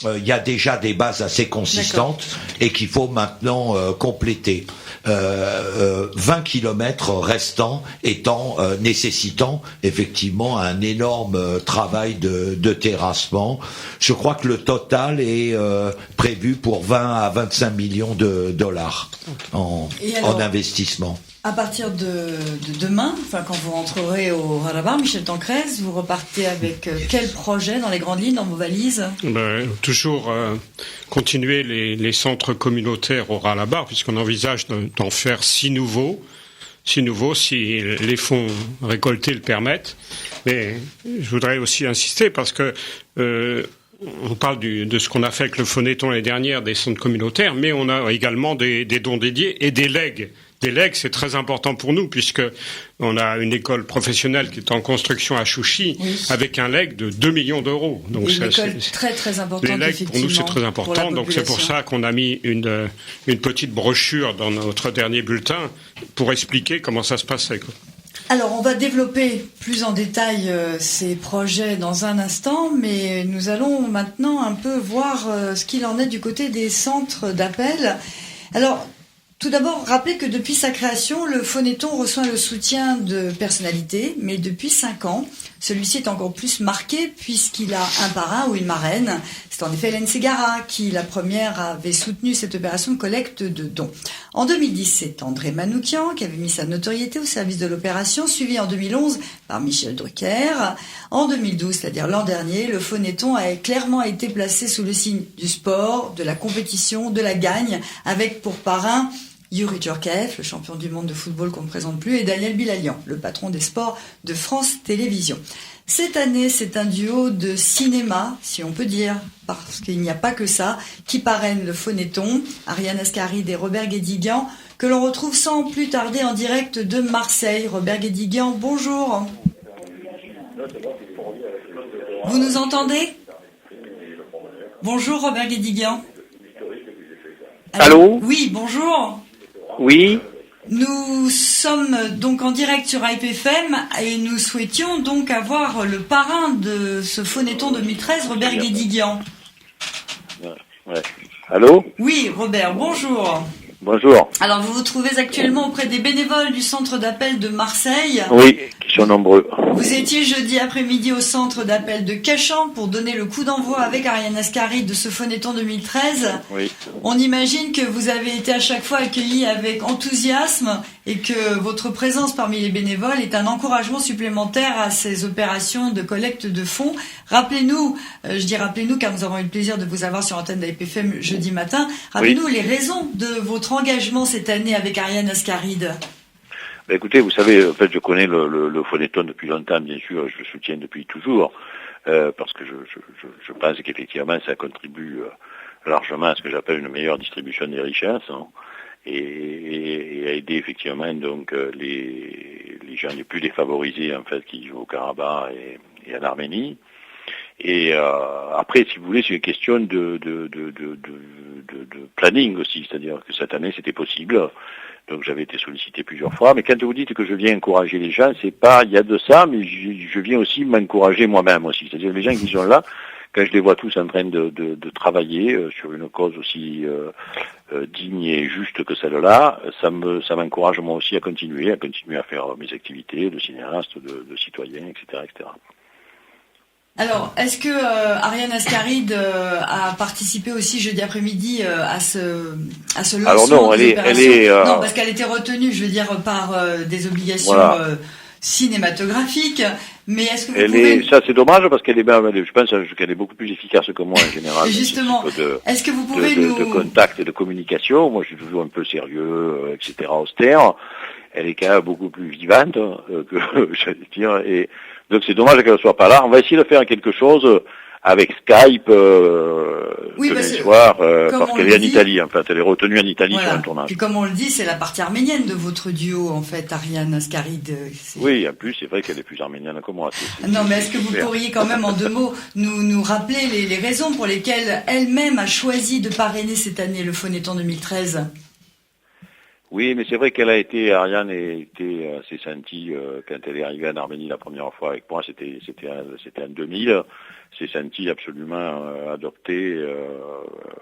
il y a déjà des bases assez consistantes et qu'il faut maintenant compléter. 20 kilomètres restants nécessitant effectivement un énorme travail de terrassement. Je crois que le total est prévu pour 20 à 25 millions de dollars en investissement. À partir de demain, quand vous rentrerez au Karabakh, Michel Tancrez, vous repartez avec quel projet dans les grandes lignes, dans vos valises ? Toujours continuer les centres communautaires au Karabakh, puisqu'on envisage d'en faire 6 nouveaux si les fonds récoltés le permettent. Mais je voudrais aussi insister parce que on parle de ce qu'on a fait avec le Phonéton l'année dernière, des centres communautaires, mais on a également des dons dédiés et des legs. Des legs, c'est très important pour nous, puisque on a une école professionnelle qui est en construction à Chouchi, avec un leg de 2 millions d'euros. Donc une école très très importante. Les legs, pour nous, c'est très important. Donc c'est pour ça qu'on a mis une petite brochure dans notre dernier bulletin pour expliquer comment ça se passait, quoi. Alors, on va développer plus en détail ces projets dans un instant, mais nous allons maintenant un peu voir ce qu'il en est du côté des centres d'appel. Alors, tout d'abord, rappelez que depuis sa création, le Phonéton reçoit le soutien de personnalités, mais depuis 5 ans, celui-ci est encore plus marqué puisqu'il a un parrain ou une marraine. C'est en effet Hélène Ségara qui, la première, avait soutenu cette opération de collecte de dons. En 2010, c'est André Manoukian qui avait mis sa notoriété au service de l'opération, suivi en 2011 par Michel Drucker. En 2012, c'est-à-dire l'an dernier, le Phonéton a clairement été placé sous le signe du sport, de la compétition, de la gagne, avec pour parrain Youri Djorkaeff, le champion du monde de football qu'on ne présente plus, et Daniel Bilalian, le patron des sports de France Télévisions. Cette année, c'est un duo de cinéma, si on peut dire, parce qu'il n'y a pas que ça, qui parraine le Phonéton, Ariane Ascaride et Robert Guédiguian, que l'on retrouve sans plus tarder en direct de Marseille. Robert Guédiguian, bonjour. Vous nous entendez ? Bonjour Robert Guédiguian. Allô ? Oui, bonjour. Oui. Nous sommes donc en direct sur IPFM et nous souhaitions donc avoir le parrain de ce Phonéton 2013, Robert Guédiguian. Ouais. Allô ? Oui, Robert, bonjour. Bonjour. Alors, vous vous trouvez actuellement auprès des bénévoles du centre d'appel de Marseille. Oui, qui sont nombreux. Vous étiez jeudi après-midi au centre d'appel de Cachan pour donner le coup d'envoi avec Ariane Ascaride de ce Phonéton 2013. Oui. On imagine que vous avez été à chaque fois accueillis avec enthousiasme et que votre présence parmi les bénévoles est un encouragement supplémentaire à ces opérations de collecte de fonds. Rappelez-nous, je dis rappelez-nous car nous avons eu le plaisir de vous avoir sur l'antenne d'APFM jeudi matin, rappelez-nous les raisons de votre engagement cette année avec Ariane Ascaride. Ben écoutez, vous savez, en fait, je connais le Phonéton depuis longtemps, bien sûr, je le soutiens depuis toujours, parce que je pense qu'effectivement, ça contribue largement à ce que j'appelle une meilleure distribution des richesses, hein, et à aider effectivement donc les gens les plus défavorisés en fait qui vivent au Karabakh et en Arménie. Et après, si vous voulez, c'est une question de planning aussi, c'est-à-dire que cette année c'était possible. Donc j'avais été sollicité plusieurs fois, mais quand vous dites que je viens encourager les gens, c'est pas, il y a de ça, mais je viens aussi m'encourager moi-même aussi. C'est-à-dire les gens qui sont là, quand je les vois tous en train de travailler sur une cause aussi digne et juste que celle-là, ça m'encourage moi aussi à continuer à faire mes activités de cinéaste, de citoyen, etc., etc. Alors, est-ce que Ariane Ascaride a participé aussi jeudi après-midi à ce lancement? Alors non, elle est non, parce qu'elle était retenue, je veux dire, par des obligations cinématographiques. Mais est-ce que vous pouvez... Ça, c'est dommage parce qu'elle est, je pense qu'elle est beaucoup plus efficace que moi en général. Justement. Est-ce que vous pouvez de contact et de communication. Moi, je suis toujours un peu sérieux, etc., austère. Elle est quand même beaucoup plus vivante que, j'allais dire, et donc c'est dommage qu'elle ne soit pas là. On va essayer de faire quelque chose avec Skype Oui, tous parce les que, soirs, comme parce on qu'elle le est en dit- Italie, en fait. Elle est retenue en Italie Voilà. sur un tournage. Puis comme on le dit, c'est la partie arménienne de votre duo, en fait, Ariane Ascaride. Oui, en plus, c'est vrai qu'elle est plus arménienne que moi. Non, mais est-ce que vous clair. pourriez quand même, en 2 mots, nous rappeler les raisons pour lesquelles elle-même a choisi de parrainer cette année le Phonéton 2013? Oui, mais c'est vrai Ariane s'est sentie, quand elle est arrivée en Arménie la première fois avec moi, c'était en 2000, s'est sentie absolument adoptée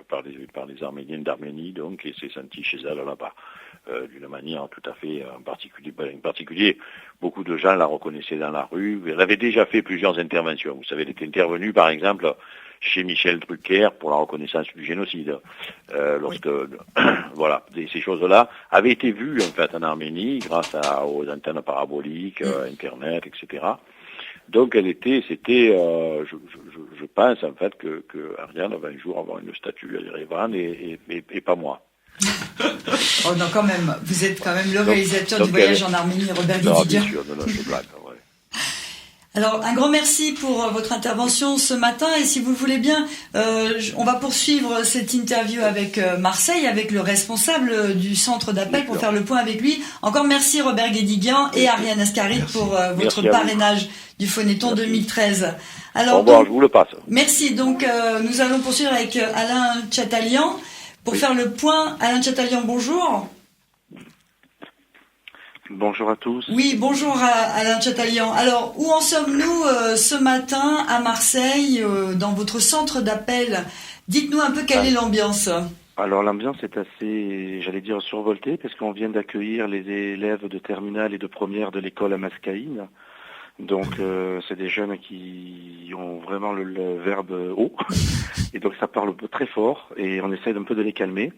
par les Arméniennes d'Arménie, donc, et s'est sentie chez elle là-bas, d'une manière tout à fait en particulier. Beaucoup de gens la reconnaissaient dans la rue. Elle avait déjà fait plusieurs interventions. Vous savez, elle était intervenue, par exemple, chez Michel Drucker pour la reconnaissance du génocide. Voilà, ces choses-là avaient été vues en fait en Arménie grâce aux antennes paraboliques, Internet, etc. Donc je pense en fait que Ariane va un jour avoir une statue à Yerevan et pas moi. Oh non, quand même, vous êtes quand même le réalisateur donc du voyage en Arménie, Robert Non, Guédiguian. bien sûr, non, je blague. Ouais. Alors, un grand merci pour votre intervention ce matin. Et si vous le voulez bien, on va poursuivre cette interview avec Marseille, avec le responsable du centre d'appel pour faire le point avec lui. Encore merci Robert Guédiguian et Ariane Ascaride pour votre parrainage du Phonéton 2013. Alors, au revoir, donc, je vous le passe. Merci. Donc, nous allons poursuivre avec Alain Tchatalian pour faire le point. Alain Tchatalian, bonjour. Bonjour à tous. Oui, bonjour Alain Tchatalian. Alors, où en sommes-nous ce matin à Marseille, dans votre centre d'appel? Dites-nous un peu quelle est l'ambiance. Alors l'ambiance est assez, j'allais dire, survoltée, parce qu'on vient d'accueillir les élèves de terminale et de première de l'école à Mascaïne. Donc c'est des jeunes qui ont vraiment le verbe haut, et donc ça parle très fort, et on essaie un peu de les calmer.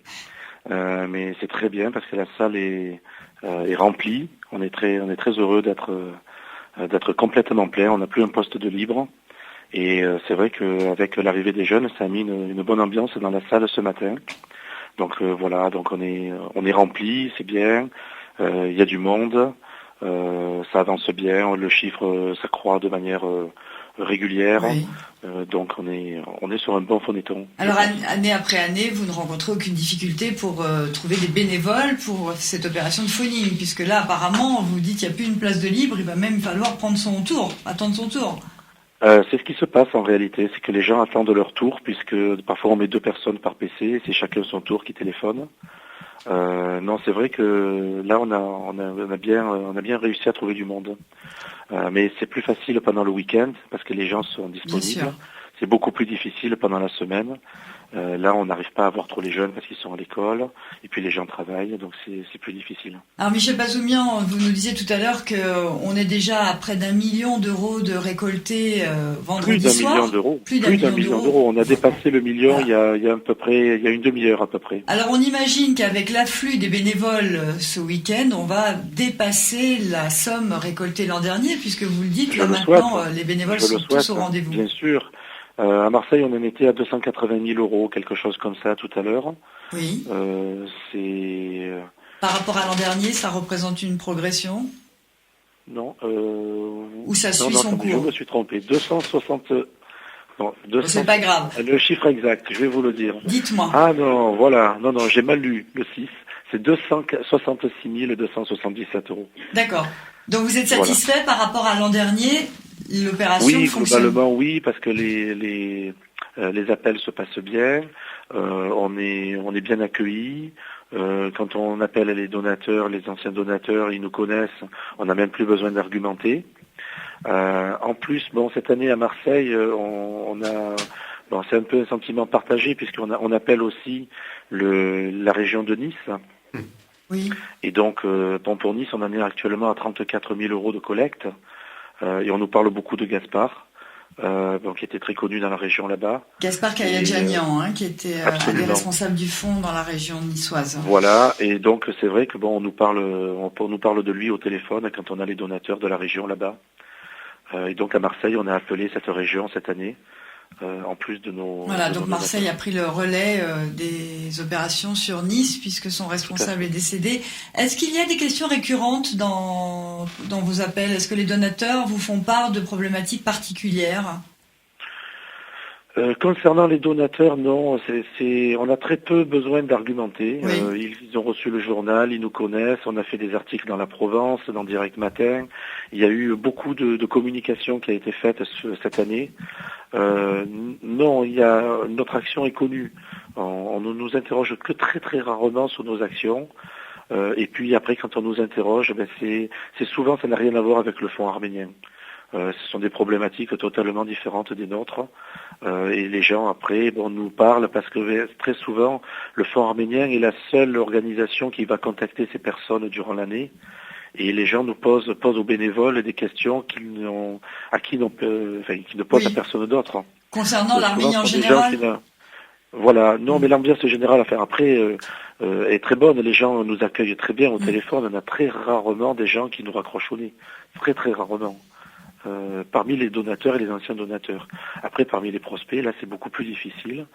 Mais c'est très bien parce que la salle est remplie. On est très heureux d'être complètement plein. On n'a plus un poste de libre. Et c'est vrai qu'avec l'arrivée des jeunes, ça a mis une bonne ambiance dans la salle ce matin. Donc voilà, donc on est rempli, c'est bien. Il y a du monde, ça avance bien. Le chiffre s'accroît de manière régulière. Oui. Donc on est sur un bon phonéton. Alors année après année, vous ne rencontrez aucune difficulté pour trouver des bénévoles pour cette opération de phoning, puisque là apparemment vous dites qu'il n'y a plus une place de libre, il va même falloir attendre son tour. C'est ce qui se passe en réalité, c'est que les gens attendent leur tour, puisque parfois on met 2 personnes par PC, c'est chacun son tour qui téléphone. Non, c'est vrai que là on a bien réussi à trouver du monde. Mais c'est plus facile pendant le week-end parce que les gens sont disponibles. C'est beaucoup plus difficile pendant la semaine. Là, on n'arrive pas à voir trop les jeunes parce qu'ils sont à l'école et puis les gens travaillent, donc c'est plus difficile. Alors Michel Bazoumian, vous nous disiez tout à l'heure qu'on est déjà à près d'1 million d'euros de récoltés vendredi soir. Plus d'un million d'euros. On a dépassé le million il y a une demi-heure à peu près. Alors on imagine qu'avec l'afflux des bénévoles ce week-end, on va dépasser la somme récoltée l'an dernier, puisque vous le dites, là maintenant les bénévoles sont tous au rendez-vous. Bien sûr. À Marseille, on en était à 280 000 euros, quelque chose comme ça tout à l'heure. Oui. C'est... Par rapport à l'an dernier, ça représente une progression? Non. Ou ça suit son cours? Je me suis trompé. 260... Non, 200... C'est pas grave. Le chiffre exact, je vais vous le dire. Dites-moi. Ah non, voilà. Non, j'ai mal lu le 6. C'est 266 277 euros. D'accord. Donc vous êtes satisfait par rapport à l'an dernier? L'opération fonctionne? Globalement oui, parce que les appels se passent bien, on est bien accueillis. Quand on appelle les donateurs, les anciens donateurs, ils nous connaissent, on n'a même plus besoin d'argumenter. En plus, cette année à Marseille, c'est un peu un sentiment partagé puisqu'on appelle aussi la région de Nice. Oui. Et donc, pour Nice, on en est actuellement à 34 000 euros de collecte. Et on nous parle beaucoup de Gaspard, qui était très connu dans la région là-bas. Gaspard Kayadjanian, qui était un des responsables du fonds dans la région niçoise. Voilà, et donc c'est vrai que on nous parle de lui au téléphone quand on a les donateurs de la région là-bas. Et donc à Marseille, on a appelé cette région cette année, en plus de nos... Voilà, donc Marseille a pris le relais des opérations sur Nice, puisque son responsable est décédé. Est-ce qu'il y a des questions récurrentes dans vos appels? Est-ce que les donateurs vous font part de problématiques particulières? Concernant les donateurs, non, on a très peu besoin d'argumenter. Oui. Ils ont reçu le journal, ils nous connaissent, on a fait des articles dans la Provence, dans Direct Matin. Il y a eu beaucoup de communication qui a été faite cette année. Non, notre action est connue. On ne nous interroge que très très rarement sur nos actions. Et puis après, quand on nous interroge, c'est souvent, ça n'a rien à voir avec le fonds arménien. Ce sont des problématiques totalement différentes des nôtres. Et les gens, après, nous parlent parce que très souvent, le Fonds arménien est la seule organisation qui va contacter ces personnes durant l'année. Et les gens nous posent aux bénévoles des questions qui ne posent à personne d'autre. Concernant l'Arménie en général. Voilà, non, mais l'ambiance générale, après, est très bonne. Les gens nous accueillent très bien au téléphone. On a très rarement des gens qui nous raccrochent au nez. Très, très rarement. Parmi les donateurs et les anciens donateurs. Après, parmi les prospects, là, c'est beaucoup plus difficile.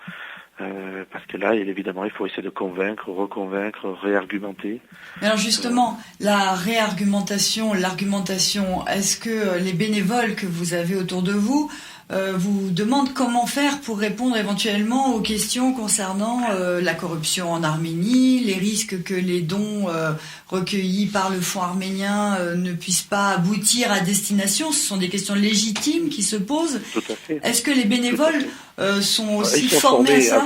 Parce que là, évidemment, il faut essayer de convaincre, reconvaincre, réargumenter. Mais alors justement, la réargumentation, l'argumentation, est-ce que les bénévoles que vous avez autour de vous vous demandent comment faire pour répondre éventuellement aux questions concernant la corruption en Arménie, les risques que les dons recueillis par le fonds arménien ne puissent pas aboutir à destination? Ce sont des questions légitimes qui se posent. Tout à fait. Est-ce que les bénévoles sont aussi Ils sont formés à ça?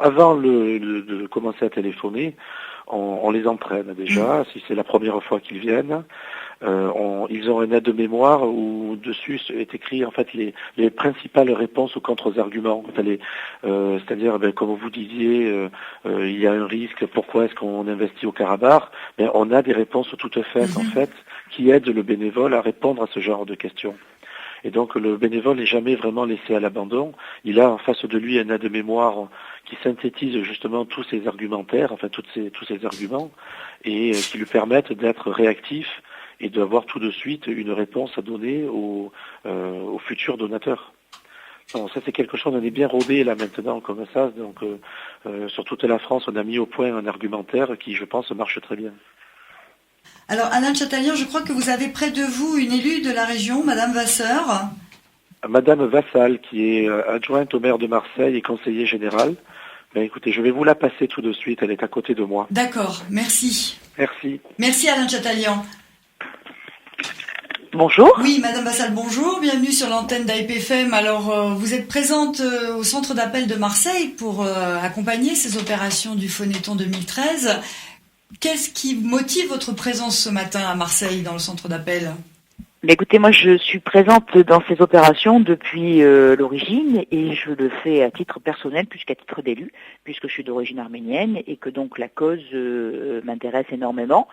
Avant de commencer à téléphoner, on les entraîne déjà, si c'est la première fois qu'ils viennent. Ils ont un aide-mémoire où dessus est écrit en fait les principales réponses aux contre-arguments. Enfin, c'est-à-dire, comme vous disiez, il y a un risque. Pourquoi est-ce qu'on investit au Karabakh? On a des réponses toutes faites en fait qui aident le bénévole à répondre à ce genre de questions. Et donc le bénévole n'est jamais vraiment laissé à l'abandon. Il a en face de lui un aide-mémoire qui synthétise justement tous ces argumentaires, enfin tous ces arguments, et qui lui permettent d'être réactif et d'avoir tout de suite une réponse à donner aux futurs donateurs. Non, ça c'est quelque chose, on est bien rodé là maintenant comme ça, donc sur toute la France on a mis au point un argumentaire qui je pense marche très bien. Alors Alain Chatalian, je crois que vous avez près de vous une élue de la région, Madame Vasseur. Madame Vassal, qui est adjointe au maire de Marseille et conseiller général. Écoutez, je vais vous la passer tout de suite, elle est à côté de moi. D'accord, merci. Merci. Merci Alain Chatalian. Bonjour. Oui, Madame Vassal, bonjour. Bienvenue sur l'antenne d'AEPFM. Alors, vous êtes présente au centre d'appel de Marseille pour accompagner ces opérations du Phonéton 2013. Qu'est-ce qui motive votre présence ce matin à Marseille dans le centre d'appel ? Mais écoutez, moi je suis présente dans ces opérations depuis l'origine et je le fais à titre personnel plus qu'à titre d'élu, puisque je suis d'origine arménienne et que donc la cause m'intéresse énormément.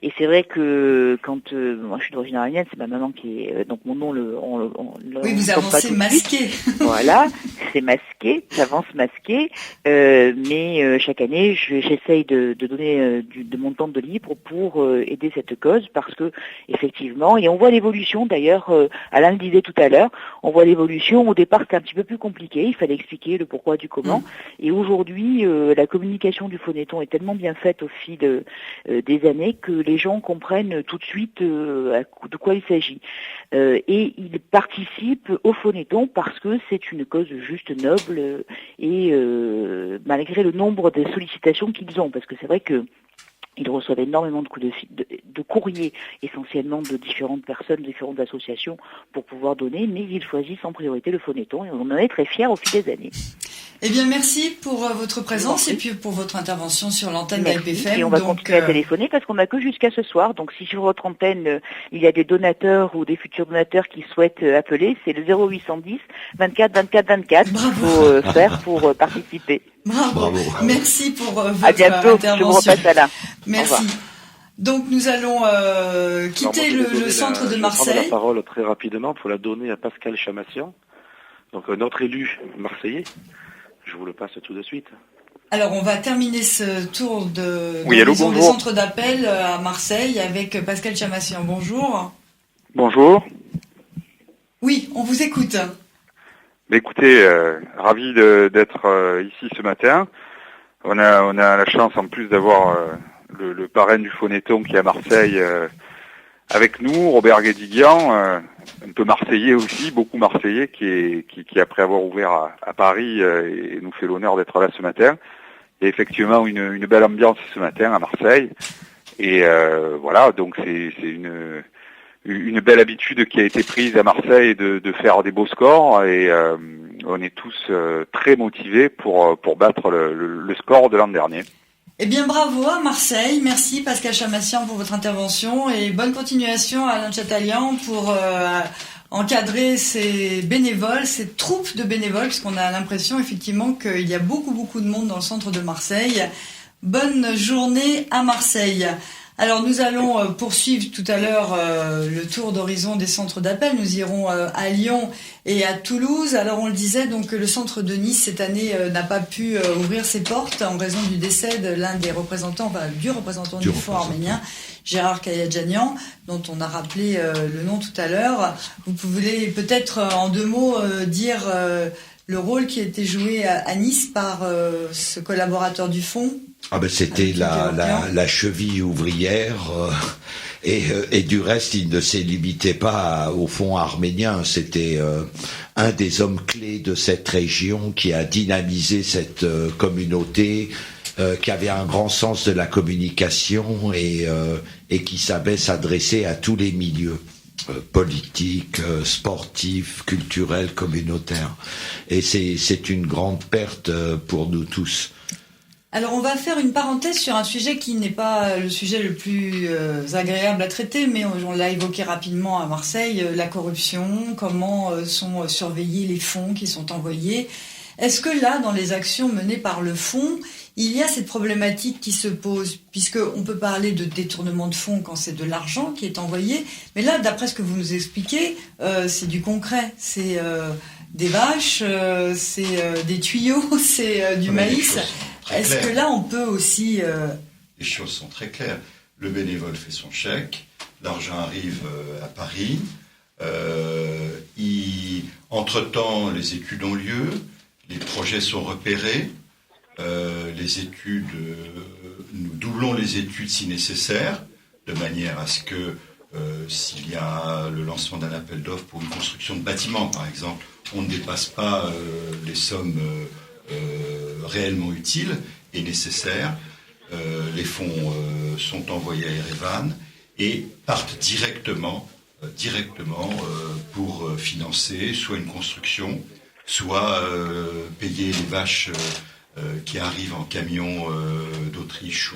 Et c'est vrai que quand moi je suis d'origine arménienne, c'est ma maman qui est donc mon nom oui, vous avancez masqué. Voilà, c'est masqué, j'avance masqué, mais chaque année j'essaye de donner de mon temps de libre pour aider cette cause parce que effectivement, et on voit l'évolution d'ailleurs, Alain le disait tout à l'heure, on voit l'évolution. Au départ, c'était un petit peu plus compliqué, il fallait expliquer le pourquoi du comment. Et aujourd'hui, la communication du Phonéton est tellement bien faite au fil des années que les gens comprennent tout de suite de quoi il s'agit. Et ils participent au Phonéton parce que c'est une cause juste noble et malgré le nombre de sollicitations qu'ils ont, parce que c'est vrai que ils reçoivent énormément de courriers, essentiellement de différentes personnes, différentes associations, pour pouvoir donner, mais ils choisissent en priorité le Phonéton et on en est très fiers au fil des années. Eh bien, merci pour votre présence et puis pour votre intervention sur l'antenne d'AEPFM. Et on va continuer à téléphoner parce qu'on n'a que jusqu'à ce soir. Donc, si sur votre antenne, il y a des donateurs ou des futurs donateurs qui souhaitent appeler, c'est le 0810 24 24 24 qu'il faut faire pour participer. Bravo. Merci pour votre à bientôt, intervention. Je vous repasse à là. Merci. Donc nous allons quitter le centre de Marseille. Je vais prendre la parole très rapidement pour la donner à Pascal Chamassian, donc notre élu marseillais. Je vous le passe tout de suite. Alors on va terminer ce tour de bonjour. Des centres d'appel à Marseille avec Pascal Chamassian. Bonjour. Bonjour. Oui, on vous écoute. Écoutez, ravi d'être ici ce matin. On a la chance en plus d'avoir le parrain du Phonéton qui est à Marseille, avec nous, Robert Guédiguian, un peu marseillais aussi, beaucoup marseillais, qui après avoir ouvert à Paris, et nous fait l'honneur d'être là ce matin. Et effectivement, une belle ambiance ce matin à Marseille. Et voilà, donc c'est une belle habitude qui a été prise à Marseille de faire des beaux scores. Et on est tous très motivés pour battre le score de l'an dernier. Eh bien, bravo à Marseille. Merci Pascal Chamassian pour votre intervention et bonne continuation à Alain Chatalian pour encadrer ces bénévoles, ces troupes de bénévoles, puisqu'on a l'impression effectivement qu'il y a beaucoup de monde dans le centre de Marseille. Bonne journée à Marseille. Alors nous allons poursuivre tout à l'heure le tour d'horizon des centres d'appel. Nous irons à Lyon et à Toulouse. Alors on le disait, donc le centre de Nice cette année n'a pas pu ouvrir ses portes en raison du décès de l'un des représentants, du représentant du Fonds arménien, Gérard Kayadjanian, dont on a rappelé le nom tout à l'heure. Vous pouvez peut-être en 2 mots dire le rôle qui a été joué à Nice par ce collaborateur du Fonds. Ah ben c'était la cheville ouvrière et du reste il ne s'est limité pas au Fonds arménien. C'était un des hommes clés de cette région qui a dynamisé cette communauté, qui avait un grand sens de la communication et qui savait s'adresser à tous les milieux. Politique, sportif, culturel, communautaire. Et c'est une grande perte pour nous tous. Alors on va faire une parenthèse sur un sujet qui n'est pas le sujet le plus agréable à traiter, mais on l'a évoqué rapidement à Marseille, la corruption, comment sont surveillés les fonds qui sont envoyés. Est-ce que là, dans les actions menées par le fonds, il y a cette problématique qui se pose, puisqu'on peut parler de détournement de fonds quand c'est de l'argent qui est envoyé, mais là, d'après ce que vous nous expliquez, c'est du concret, c'est des vaches, c'est des tuyaux, c'est du maïs. Est-ce que là, on peut aussi... Les choses sont très claires. Le bénévole fait son chèque, l'argent arrive à Paris, entre-temps, les études ont lieu, les projets sont repérés, les études, nous doublons les études si nécessaire, de manière à ce que s'il y a le lancement d'un appel d'offres pour une construction de bâtiment, par exemple, on ne dépasse pas les sommes réellement utiles et nécessaires. Les fonds sont envoyés à Erevan et partent directement pour financer soit une construction, soit payer les vaches qui arrivent en camion d'Autriche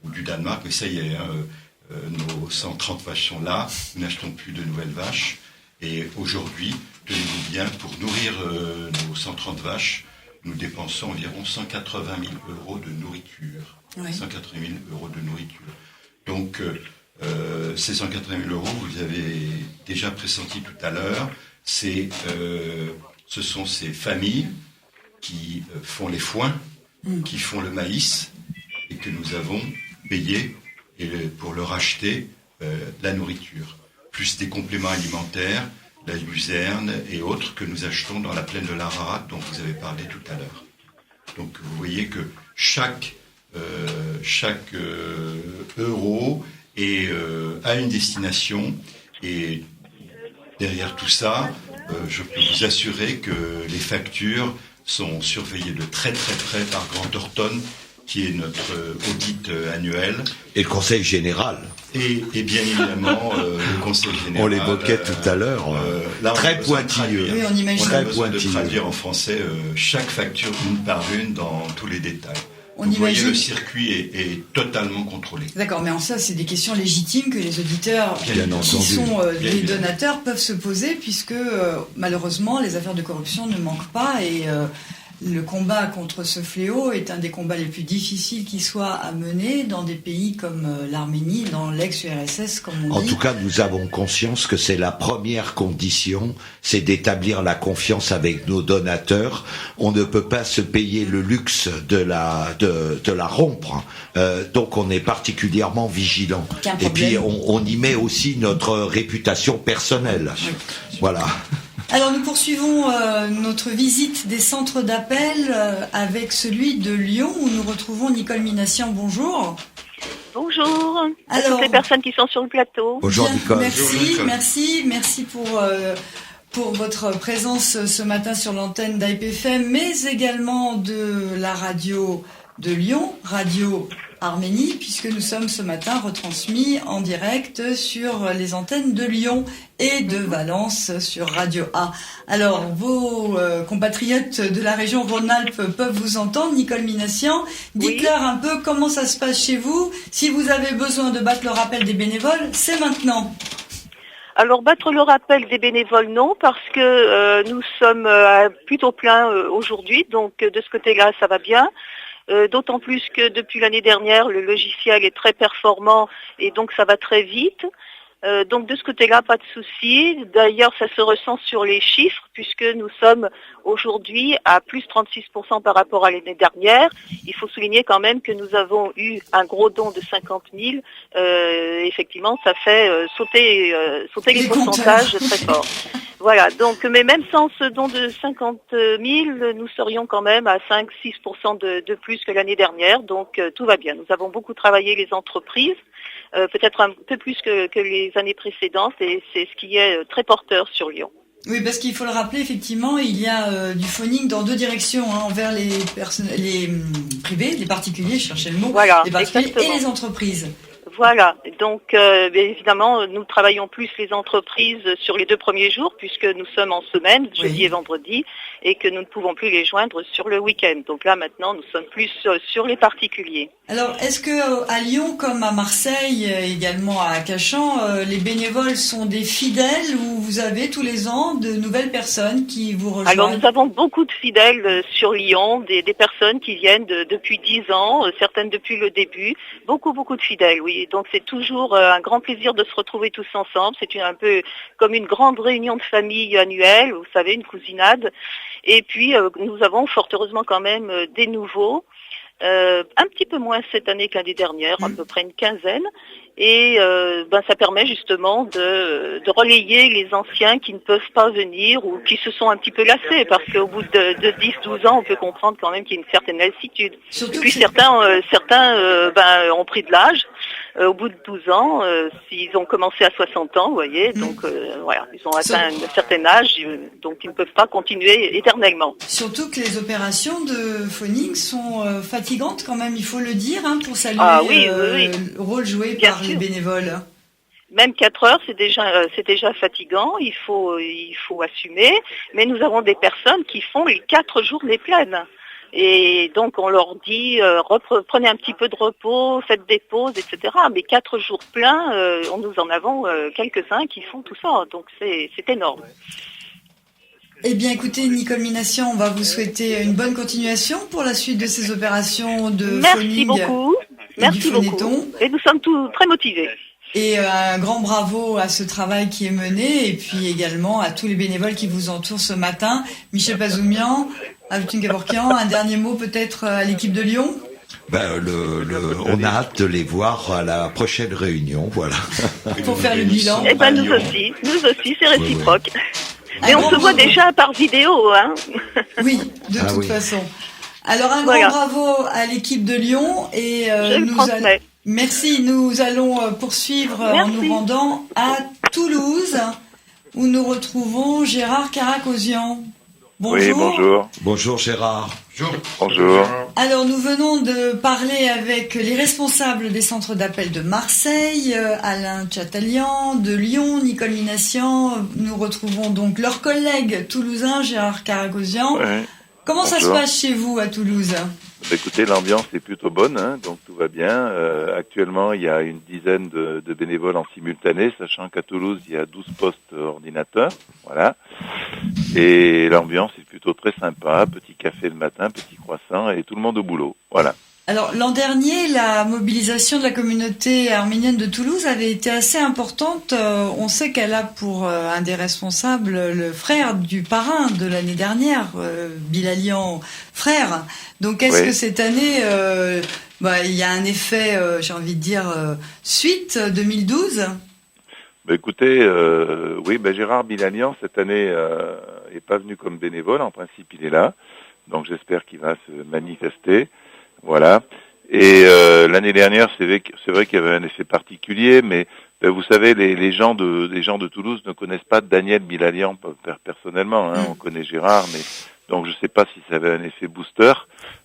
ou du Danemark. Mais ça y est, nos 130 vaches sont là, nous n'achetons plus de nouvelles vaches. Et aujourd'hui, tenez-vous bien, pour nourrir nos 130 vaches, nous dépensons environ 180 000 euros de nourriture. Oui. 180 000 euros de nourriture. Donc, ces 180 000 euros, vous avez déjà pressenti tout à l'heure, ce sont ces familles qui font les foins, qui font le maïs, et que nous avons payé pour leur acheter la nourriture, plus des compléments alimentaires, la luzerne et autres que nous achetons dans la plaine de l'Ararat dont vous avez parlé tout à l'heure. Donc vous voyez que chaque euro a une destination et derrière tout ça, je peux vous assurer que les factures sont surveillées de très très près par Grant Thornton, qui est notre audit annuel. Et le Conseil général. Et bien évidemment, le Conseil général. On l'évoquait tout à l'heure. Très pointilleux. Oui, on imagine. On a besoin de traduire en français chaque facture une par une dans tous les détails. Vous voyez, le circuit est totalement contrôlé. D'accord, mais en ça, c'est des questions légitimes que les auditeurs qui sont les donateurs peuvent se poser, puisque malheureusement, les affaires de corruption ne manquent pas et le combat contre ce fléau est un des combats les plus difficiles qui soit à mener dans des pays comme l'Arménie, dans l'ex-URSS, comme on dit. En tout cas, nous avons conscience que c'est la première condition, c'est d'établir la confiance avec nos donateurs. On ne peut pas se payer le luxe de la rompre. Donc on est particulièrement vigilant. Et puis on y met aussi notre réputation personnelle. Oui. Voilà. Alors nous poursuivons notre visite des centres d'appel avec celui de Lyon où nous retrouvons Nicole Minassian. Bonjour. Bonjour. bonjour à Alors, toutes les personnes qui sont sur le plateau. Bonjour bien, Nicole. merci pour votre présence ce matin sur l'antenne d'AIPFM, mais également de la radio de Lyon, Radio Arménie, puisque nous sommes ce matin retransmis en direct sur les antennes de Lyon et de Valence sur Radio A. Alors, vos compatriotes de la région Rhône-Alpes peuvent vous entendre. Nicole Minassian, dites-leur un peu comment ça se passe chez vous. Si vous avez besoin de battre le rappel des bénévoles, c'est maintenant. Alors battre le rappel des bénévoles, non, parce que nous sommes plutôt plein aujourd'hui, donc de ce côté-là, ça va bien. D'autant plus que depuis l'année dernière, le logiciel est très performant et donc ça va très vite. Donc de ce côté-là, pas de souci. D'ailleurs, ça se ressent sur les chiffres puisque nous sommes aujourd'hui à plus 36% par rapport à l'année dernière. Il faut souligner quand même que nous avons eu un gros don de 50 000. Effectivement, ça fait sauter les pourcentages très fort. Voilà, donc, mais même sans ce don de 50 000, nous serions quand même à 5-6% de plus que l'année dernière, donc tout va bien. Nous avons beaucoup travaillé les entreprises, peut-être un peu plus que les années précédentes, et c'est ce qui est très porteur sur Lyon. Oui, parce qu'il faut le rappeler, effectivement, il y a du phoning dans deux directions, envers les privés, les particuliers, je cherchais le mot, voilà, les particuliers exactement. Et les entreprises. Voilà, donc bien évidemment, nous travaillons plus les entreprises sur les 2 premiers jours puisque nous sommes en semaine, jeudi et vendredi, et que nous ne pouvons plus les joindre sur le week-end. Donc là maintenant, nous sommes plus sur les particuliers. Alors, est-ce que à Lyon, comme à Marseille, également à Cachan, les bénévoles sont des fidèles ou vous avez tous les ans de nouvelles personnes qui vous rejoignent? Alors nous avons beaucoup de fidèles sur Lyon, des personnes qui viennent depuis 10 ans, certaines depuis le début, beaucoup de fidèles, oui. Donc c'est toujours un grand plaisir de se retrouver tous ensemble. C'est un peu comme une grande réunion de famille annuelle, vous savez, une cousinade. Et puis nous avons fort heureusement quand même des nouveaux. Un petit peu moins cette année que l'année dernière, à peu près une quinzaine. Et ça permet justement de relayer les anciens qui ne peuvent pas venir ou qui se sont un petit peu lassés, parce qu'au bout de 10-12 ans, on peut comprendre quand même qu'il y a une certaine lassitude. Et puis certains ont pris de l'âge. Au bout de 12 ans, s'ils ont commencé à 60 ans, vous voyez, donc voilà, ils ont atteint un certain âge, donc ils ne peuvent pas continuer éternellement. Surtout que les opérations de phoning sont fatigantes quand même, il faut le dire, pour saluer le rôle joué par les bénévoles. Même 4 heures, c'est déjà fatigant, il faut assumer, mais nous avons des personnes qui font les 4 journées pleines. Et donc on leur dit prenez un petit peu de repos, faites des pauses, etc. Mais 4 jours pleins, nous en avons quelques-uns qui font tout ça, donc c'est énorme. Eh bien écoutez Nicole Minassian, on va vous souhaiter une bonne continuation pour la suite de ces opérations de phoning. Merci beaucoup. Et nous sommes tous très motivés. Et un grand bravo à ce travail qui est mené, et puis également à tous les bénévoles qui vous entourent ce matin. Michel Pazoumian, Avutun Gavorkian, un dernier mot peut-être à l'équipe de Lyon? On a hâte de les voir à la prochaine réunion, voilà. Pour faire le bilan. Eh ben nous aussi, c'est réciproque. Mais on se voit déjà par vidéo, Oui, de toute façon. Alors un grand bravo à l'équipe de Lyon, et merci, nous allons poursuivre en nous rendant à Toulouse, où nous retrouvons Gérard Caracosian. Bonjour. Oui, bonjour. Bonjour Gérard. Bonjour. Alors nous venons de parler avec les responsables des centres d'appel de Marseille, Alain Chatalian, de Lyon, Nicole Minassian. Nous retrouvons donc leur collègue toulousain, Gérard Caracosian. Ouais. Comment ça se passe chez vous à Toulouse? Écoutez, l'ambiance est plutôt bonne, donc tout va bien. Actuellement, il y a une dizaine de bénévoles en simultané, sachant qu'à Toulouse, il y a 12 postes ordinateurs. Voilà. Et l'ambiance est plutôt très sympa. Petit café le matin, petit croissant, et tout le monde au boulot. Voilà. Alors, l'an dernier, la mobilisation de la communauté arménienne de Toulouse avait été assez importante. On sait qu'elle a pour un des responsables le frère du parrain de l'année dernière, Bilalian frère. Donc, est-ce que cette année, il y a un effet, j'ai envie de dire, suite 2012 ? Écoutez, Gérard Bilalian, cette année, est pas venu comme bénévole. En principe, il est là. Donc, j'espère qu'il va se manifester. Voilà. Et l'année dernière, c'est vrai qu'il y avait un effet particulier, mais vous savez, les gens de Toulouse ne connaissent pas Daniel Bilalian personnellement. Hein. On connaît Gérard, mais donc je ne sais pas si ça avait un effet booster,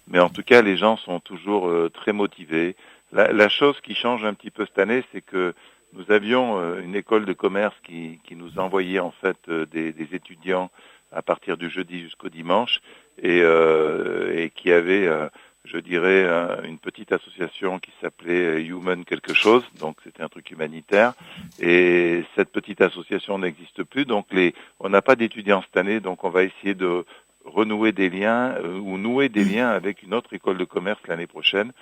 mais en tout cas, les gens sont toujours très motivés. La chose qui change un petit peu cette année, c'est que nous avions une école de commerce qui nous envoyait en fait des étudiants à partir du jeudi jusqu'au dimanche et qui avait je dirais, une petite association qui s'appelait Human quelque chose, donc c'était un truc humanitaire, et cette petite association n'existe plus, donc on n'a pas d'étudiants cette année, donc on va essayer de renouer des liens, ou nouer des liens avec une autre école de commerce l'année prochaine,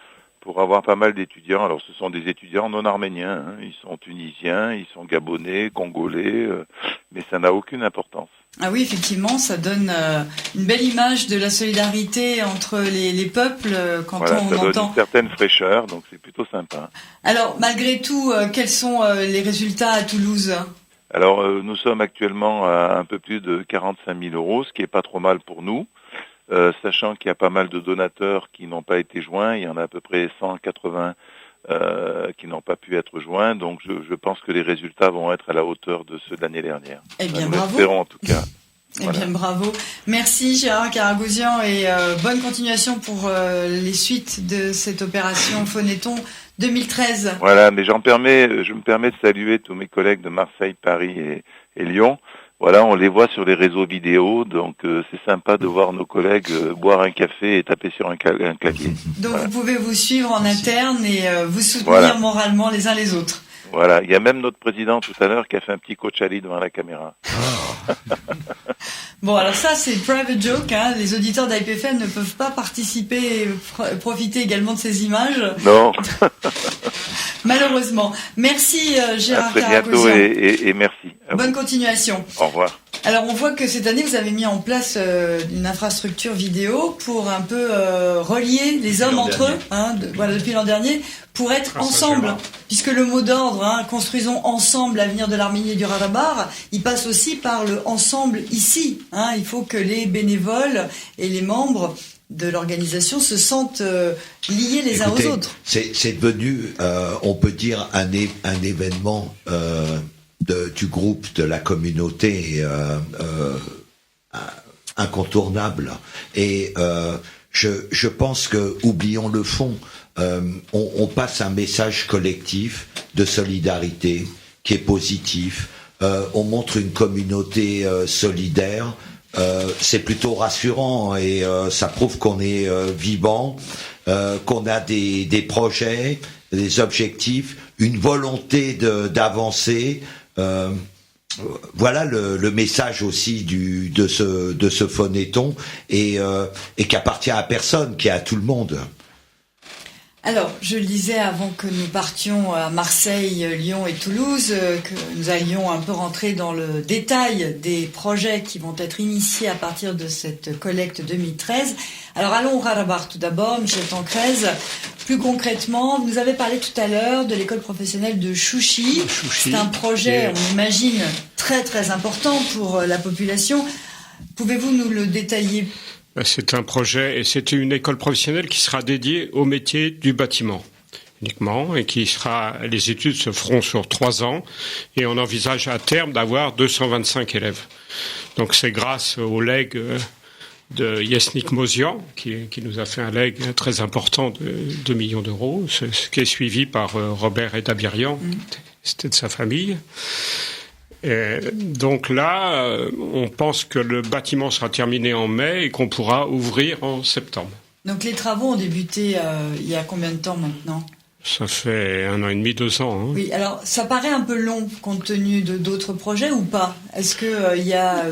pour avoir pas mal d'étudiants. Alors ce sont des étudiants non arméniens, hein. Ils sont tunisiens, ils sont gabonais, congolais, mais ça n'a aucune importance. Ah oui, effectivement, ça donne une belle image de la solidarité entre les peuples quand voilà, on ça entend. donne une certaine fraîcheur, donc c'est plutôt sympa. Alors, malgré tout, quels sont les résultats à Toulouse ? Alors, nous sommes actuellement à un peu plus de 45 000 euros, ce qui est pas trop mal pour nous, sachant qu'il y a pas mal de donateurs qui n'ont pas été joints, il y en a à peu près 180 qui n'ont pas pu être joints, donc je pense que les résultats vont être à la hauteur de ceux de l'année dernière. Eh bien, nous bravo. l'espérons en tout cas. Eh bien, bravo. Merci Gérard Karagouzian et bonne continuation pour les suites de cette opération Phonéton 2013. Voilà, mais je me permets de saluer tous mes collègues de Marseille, Paris et Lyon. Voilà, on les voit sur les réseaux vidéo, donc c'est sympa de voir nos collègues boire un café et taper sur un clavier. Donc voilà. Vous pouvez vous suivre en interne et vous soutenir moralement les uns les autres. Voilà, il y a même notre président tout à l'heure qui a fait un petit coachali devant la caméra. Bon, alors ça c'est private joke, hein. Les auditeurs d'IPFM ne peuvent pas participer et profiter également de ces images. Non. Malheureusement. Merci Gérard Karagouzian. À très bientôt et merci. Bonne continuation. Au revoir. Alors on voit que cette année vous avez mis en place une infrastructure vidéo pour un peu relier les hommes entre eux, hein, depuis l'an dernier, pour être ensemble, puisque le mot d'ordre, hein, construisons ensemble l'avenir de l'Arménie et du Haut-Karabakh, il passe aussi par le ensemble ici. Hein, il faut que les bénévoles et les membres de l'organisation se sentent liés les uns aux autres. C'est devenu, on peut dire, un événement du groupe, de la communauté incontournable. Et je pense que, oublions le fond, on passe un message collectif de solidarité qui est positif. On montre une communauté solidaire. C'est plutôt rassurant et ça prouve qu'on est vivant, qu'on a des projets, des objectifs, une volonté d'avancer. Voilà le message aussi de ce phonéton et qui appartient à personne, qui est à tout le monde. Alors, je le disais avant que nous partions à Marseille, Lyon et Toulouse, que nous allions un peu rentrer dans le détail des projets qui vont être initiés à partir de cette collecte 2013. Alors, allons au Karabakh tout d'abord, Michel Tancrez. Plus concrètement, vous nous avez parlé tout à l'heure de l'école professionnelle de Chouchi. C'est un projet, on imagine, très très important pour la population. Pouvez-vous nous le détailler ? C'est un projet et c'est une école professionnelle qui sera dédiée au métier du bâtiment uniquement et les études se feront sur 3 ans et on envisage à terme d'avoir 225 élèves. Donc c'est grâce au legs de Yesnik Mozian qui nous a fait un legs très important de 2 millions d'euros, ce qui est suivi par Robert Edabirian, c'était de sa famille. Et donc là, on pense que le bâtiment sera terminé en mai et qu'on pourra ouvrir en septembre. Donc les travaux ont débuté il y a combien de temps maintenant ? Ça fait 1 an et demi, 2 ans. Hein. Oui, alors ça paraît un peu long compte tenu d'autres projets ou pas ? Est-ce que il y a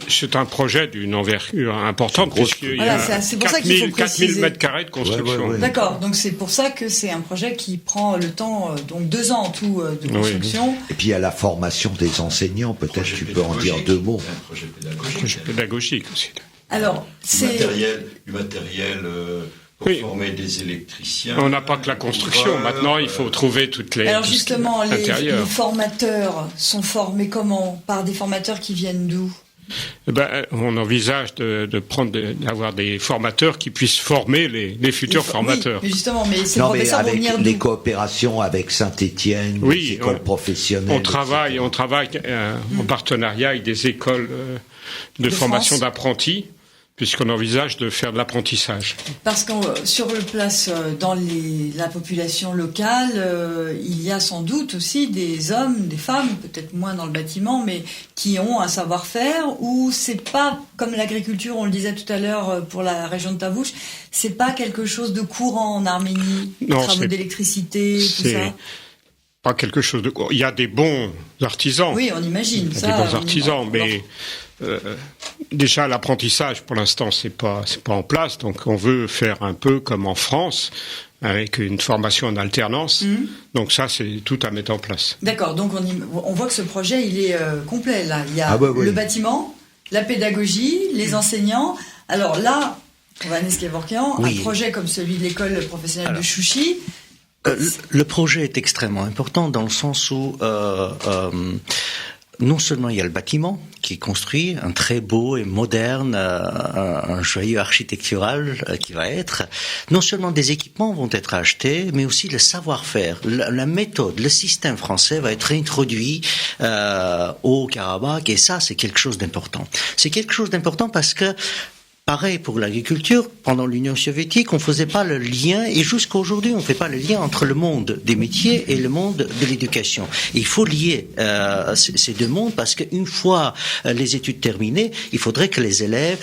C'est un projet d'une envergure importante puisqu'il y a c'est pour ça qu'il faut 4000 mètres carrés de construction. Ouais. D'accord, donc c'est pour ça que c'est un projet qui prend le temps, donc 2 ans en tout de construction. Et puis il y a la formation des enseignants, peut-être tu peux en dire 2 mots. Un projet pédagogique aussi. Alors, c'est du matériel pour former des électriciens. On n'a pas que la construction. Maintenant, il faut trouver toutes les. Alors justement, les formateurs sont formés comment ? Par des formateurs qui viennent d'où ? On envisage d'avoir des formateurs qui puissent former les futurs formateurs. Oui, justement, mais ces professeurs vont venir les coopérations avec Saint-Étienne, les écoles professionnelles. On travaille en partenariat avec des écoles de formation d'apprentis, puisqu'on envisage de faire de l'apprentissage. Parce que sur le place, dans la population locale, il y a sans doute aussi des hommes, des femmes, peut-être moins dans le bâtiment, mais qui ont un savoir-faire, où c'est pas comme l'agriculture, on le disait tout à l'heure pour la région de Tavush, c'est pas quelque chose de courant en Arménie, travaux d'électricité, tout ça. Pas quelque chose de courant. Il y a des bons artisans. Oui, on imagine. Il y a des bons artisans, mais déjà l'apprentissage pour l'instant c'est pas en place, donc on veut faire un peu comme en France avec une formation en alternance. Donc ça c'est tout à mettre en place. D'accord, donc on voit que ce projet il est complet là. Il y a le bâtiment, la pédagogie, les enseignants. Alors là, Hovhannes Kevorkian, un projet comme celui de l'école professionnelle de Chouchi. Le projet est extrêmement important dans le sens où non seulement il y a le bâtiment qui est construit, un très beau et moderne, un joyau architectural qui va être, non seulement des équipements vont être achetés, mais aussi le savoir-faire, la méthode, le système français va être introduit au Karabakh, et ça c'est quelque chose d'important. C'est quelque chose d'important parce que pareil pour l'agriculture, pendant l'Union soviétique, on faisait pas le lien, et jusqu'à aujourd'hui, on fait pas le lien entre le monde des métiers et le monde de l'éducation. Il faut lier ces deux mondes parce qu'une fois les études terminées, il faudrait que les élèves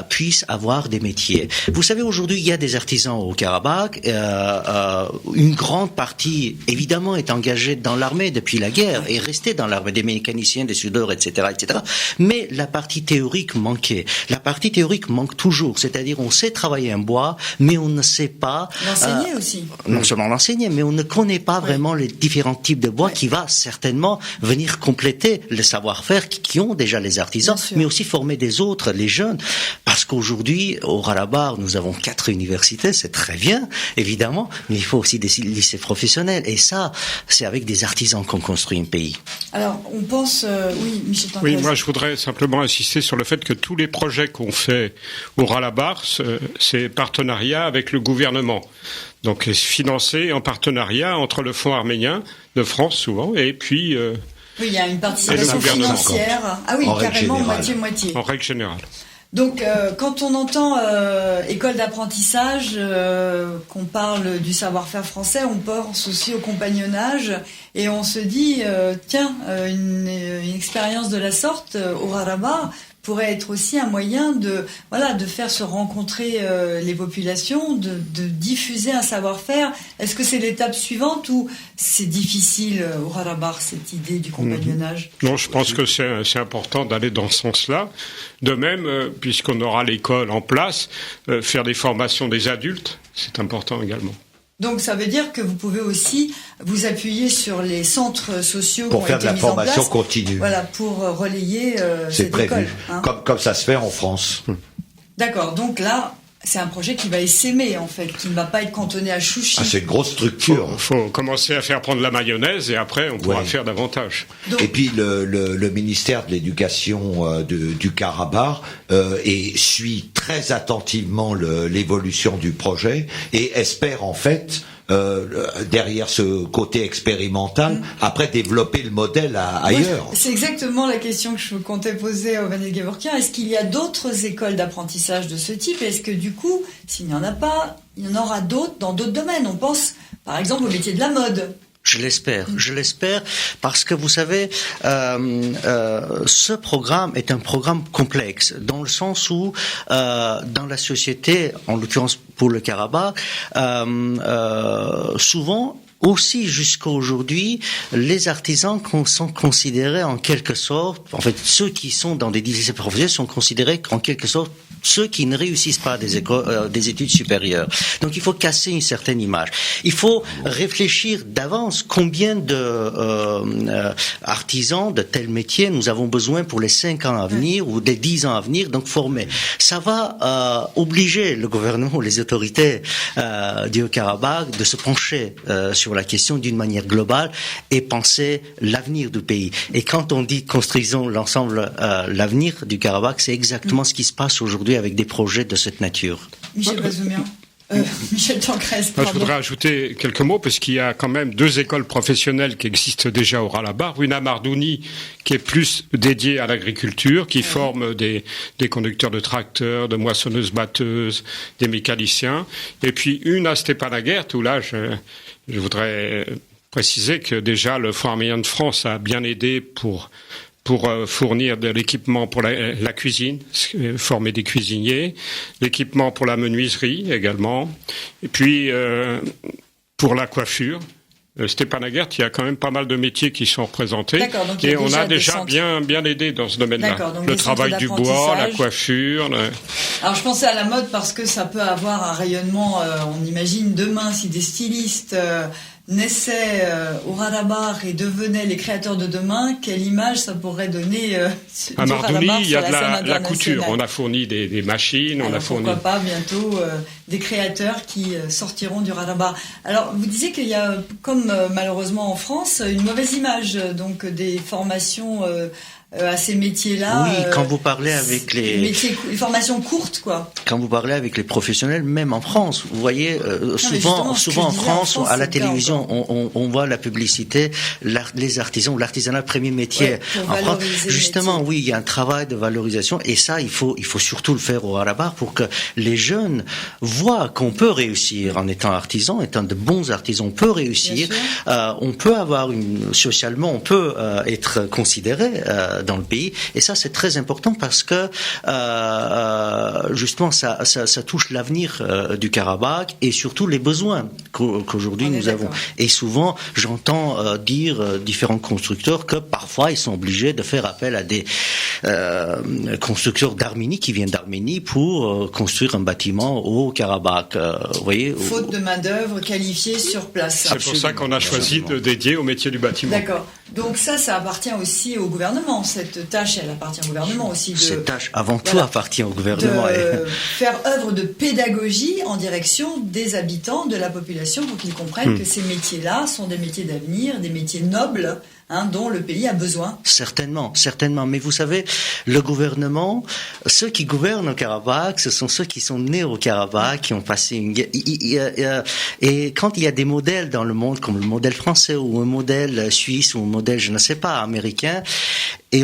puissent avoir des métiers. Vous savez, aujourd'hui, il y a des artisans au Karabakh. Une grande partie, évidemment, est engagée dans l'armée depuis la guerre et restée dans l'armée, des mécaniciens, des soudeurs, etc., etc. Mais la partie théorique manquait. La partie théorique manque toujours, c'est-à-dire on sait travailler un bois, mais on ne sait pas l'enseigner aussi. Non seulement l'enseigner, mais on ne connaît pas vraiment les différents types de bois qui va certainement venir compléter le savoir-faire qui ont déjà les artisans, mais aussi former des autres, les jeunes, parce qu'aujourd'hui au Karabakh nous avons 4 universités, c'est très bien évidemment, mais il faut aussi des lycées professionnels, et ça c'est avec des artisans qu'on construit un pays. Alors on pense, oui Michel Tanquez. Oui, moi je voudrais simplement insister sur le fait que tous les projets qu'on fait au Karabakh, c'est partenariat avec le gouvernement. Donc c'est financé en partenariat entre le Fonds arménien de France souvent et puis oui, il y a une participation financière. Ah oui, carrément moitié-moitié. En règle générale. Donc quand on entend école d'apprentissage, qu'on parle du savoir-faire français, on pense aussi au compagnonnage et on se dit tiens, une expérience de la sorte au Karabakh pourrait être aussi un moyen de faire se rencontrer les populations, de diffuser un savoir-faire. Est-ce que c'est l'étape suivante ou c'est difficile au Karabakh, cette idée du compagnonnage? Non, je pense que c'est important d'aller dans ce sens-là. De même, puisqu'on aura l'école en place, faire des formations des adultes, c'est important également. Donc ça veut dire que vous pouvez aussi vous appuyer sur les centres sociaux pour qui ont faire été de la formation continue. Voilà, pour relayer c'est cette prévu, école. Hein. Comme ça se fait en France. D'accord, donc là, c'est un projet qui va essaimer en fait, qui ne va pas être cantonné à Chouchi. Ah, c'est une grosse structure. Il faut commencer à faire prendre la mayonnaise et après on pourra faire davantage. Donc, et puis le ministère de l'Éducation du Karabakh suit très attentivement l'évolution du projet et espère en fait derrière ce côté expérimental, après développer le modèle ailleurs. C'est exactement la question que je comptais poser à Hovhannes Kevorkian. Est-ce qu'il y a d'autres écoles d'apprentissage de ce type? Est-ce que du coup, s'il n'y en a pas, il y en aura d'autres dans d'autres domaines? On pense par exemple au métier de la mode. Je l'espère, parce que vous savez, ce programme est un programme complexe, dans le sens où, dans la société, en l'occurrence pour le Karabakh, souvent, aussi jusqu'à aujourd'hui, les artisans sont considérés en quelque sorte, en fait, ceux qui sont dans des lycées professionnels sont considérés en quelque sorte ceux qui ne réussissent pas des études supérieures. Donc il faut casser une certaine image. Il faut réfléchir d'avance combien de artisans de tel métier nous avons besoin pour les 5 ans à venir ou des 10 ans à venir, donc former. Ça va obliger le gouvernement, les autorités du Haut-Karabakh de se pencher sur la question d'une manière globale et penser l'avenir du pays. Et quand on dit construisons l'ensemble, l'avenir du Karabakh, c'est exactement ce qui se passe aujourd'hui avec des projets de cette nature. Michel Bazoumian. Michel Tancresse, je voudrais ajouter quelques mots, parce qu'il y a quand même 2 écoles professionnelles qui existent déjà au Ralabar. Une à Mardouni, qui est plus dédiée à l'agriculture, qui forme des conducteurs de tracteurs, de moissonneuses-batteuses, des mécaniciens. Et puis une à Stepanakert, où là, je voudrais préciser que déjà le Fonds arménien de France a bien aidé pour fournir de l'équipement pour la cuisine, former des cuisiniers, l'équipement pour la menuiserie également, et puis pour la coiffure. Stepanakert, il y a quand même pas mal de métiers qui sont représentés, et on a déjà bien aidé dans ce domaine-là. Le travail du bois, la coiffure. Alors je pensais à la mode parce que ça peut avoir un rayonnement, on imagine demain si des stylistes naissaient au Ralabar et devenaient les créateurs de demain, quelle image ça pourrait donner à Mardouni, il y a de la couture. On a fourni des machines, alors, pourquoi pas bientôt des créateurs qui sortiront du Ralabar. Alors vous disiez qu'il y a, comme malheureusement en France, une mauvaise image donc des formations à ces métiers-là. Oui, quand vous parlez avec les formations courtes, quoi. Quand vous parlez avec les professionnels, même en France, vous voyez, souvent en France, à la télévision, on voit la publicité, les artisans, l'artisanat premier métier. En France, justement, oui, il y a un travail de valorisation, et ça, il faut surtout le faire au Ralabar pour que les jeunes voient qu'on peut réussir en étant artisan, étant de bons artisans, on peut réussir, on peut avoir socialement, on peut être considéré dans le pays, et ça c'est très important parce que justement ça touche l'avenir du Karabakh et surtout les besoins qu'aujourd'hui nous avons. Et souvent j'entends dire différents constructeurs que parfois ils sont obligés de faire appel à des constructeurs d'Arménie qui viennent d'Arménie pour construire un bâtiment au Karabakh. Vous voyez, faute de main d'œuvre qualifiée sur place. C'est pour ça qu'on a choisi de dédier au métier du bâtiment. D'accord. Donc ça appartient aussi au gouvernement. Cette tâche, elle appartient au gouvernement aussi. Cette tâche, avant tout, appartient au gouvernement. Faire œuvre de pédagogie en direction des habitants, de la population, pour qu'ils comprennent que ces métiers-là sont des métiers d'avenir, des métiers nobles, dont le pays a besoin. Certainement. Mais vous savez, le gouvernement, ceux qui gouvernent au Karabakh, ce sont ceux qui sont nés au Karabakh, qui ont passé une guerre. Et quand il y a des modèles dans le monde, comme le modèle français ou un modèle suisse ou un modèle, je ne sais pas, américain, et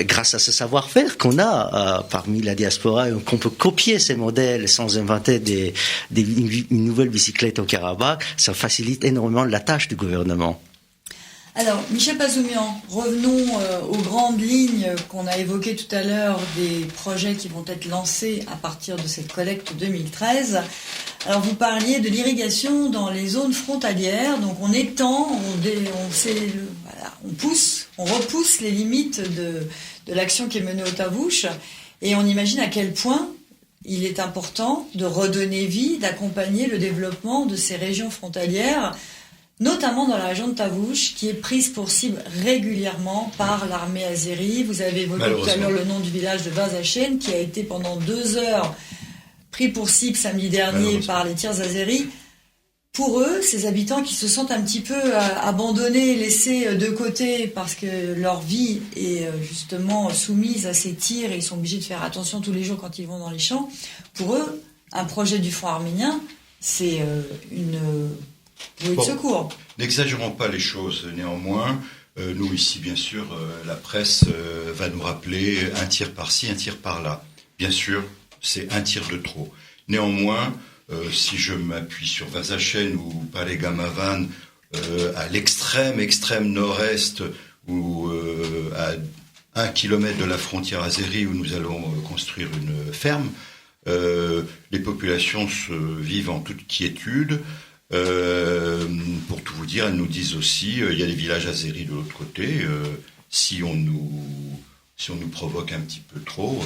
grâce à ce savoir-faire qu'on a parmi la diaspora, qu'on peut copier ces modèles sans inventer une nouvelle bicyclette au Karabakh, ça facilite énormément la tâche du gouvernement. Alors, Michel Bazoumian, revenons aux grandes lignes qu'on a évoquées tout à l'heure des projets qui vont être lancés à partir de cette collecte 2013. Alors, vous parliez de l'irrigation dans les zones frontalières. Donc, on étend, on repousse les limites de l'action qui est menée au Tavouche. Et on imagine à quel point il est important de redonner vie, d'accompagner le développement de ces régions frontalières, notamment dans la région de Tavouche, qui est prise pour cible régulièrement par l'armée azérie. Vous avez évoqué tout à l'heure le nom du village de Vazachen, qui a été pendant 2 heures pris pour cible samedi dernier par les tirs azéris. Pour eux, ces habitants qui se sentent un petit peu abandonnés, laissés de côté parce que leur vie est justement soumise à ces tirs et ils sont obligés de faire attention tous les jours quand ils vont dans les champs, pour eux, un projet du Front arménien, c'est une de secours. N'exagérons pas les choses, néanmoins. Nous, ici, bien sûr, la presse va nous rappeler un tir par-ci, un tir par-là. Bien sûr, c'est un tir de trop. Néanmoins, si je m'appuie sur Vazachen ou Palais Gamavan, à l'extrême nord-est, ou à 1 kilomètre de la frontière azérie où nous allons construire une ferme, les populations vivent en toute quiétude. Pour tout vous dire, elles nous disent aussi, il y a des villages azéris de l'autre côté. Si Si on nous provoque un petit peu trop,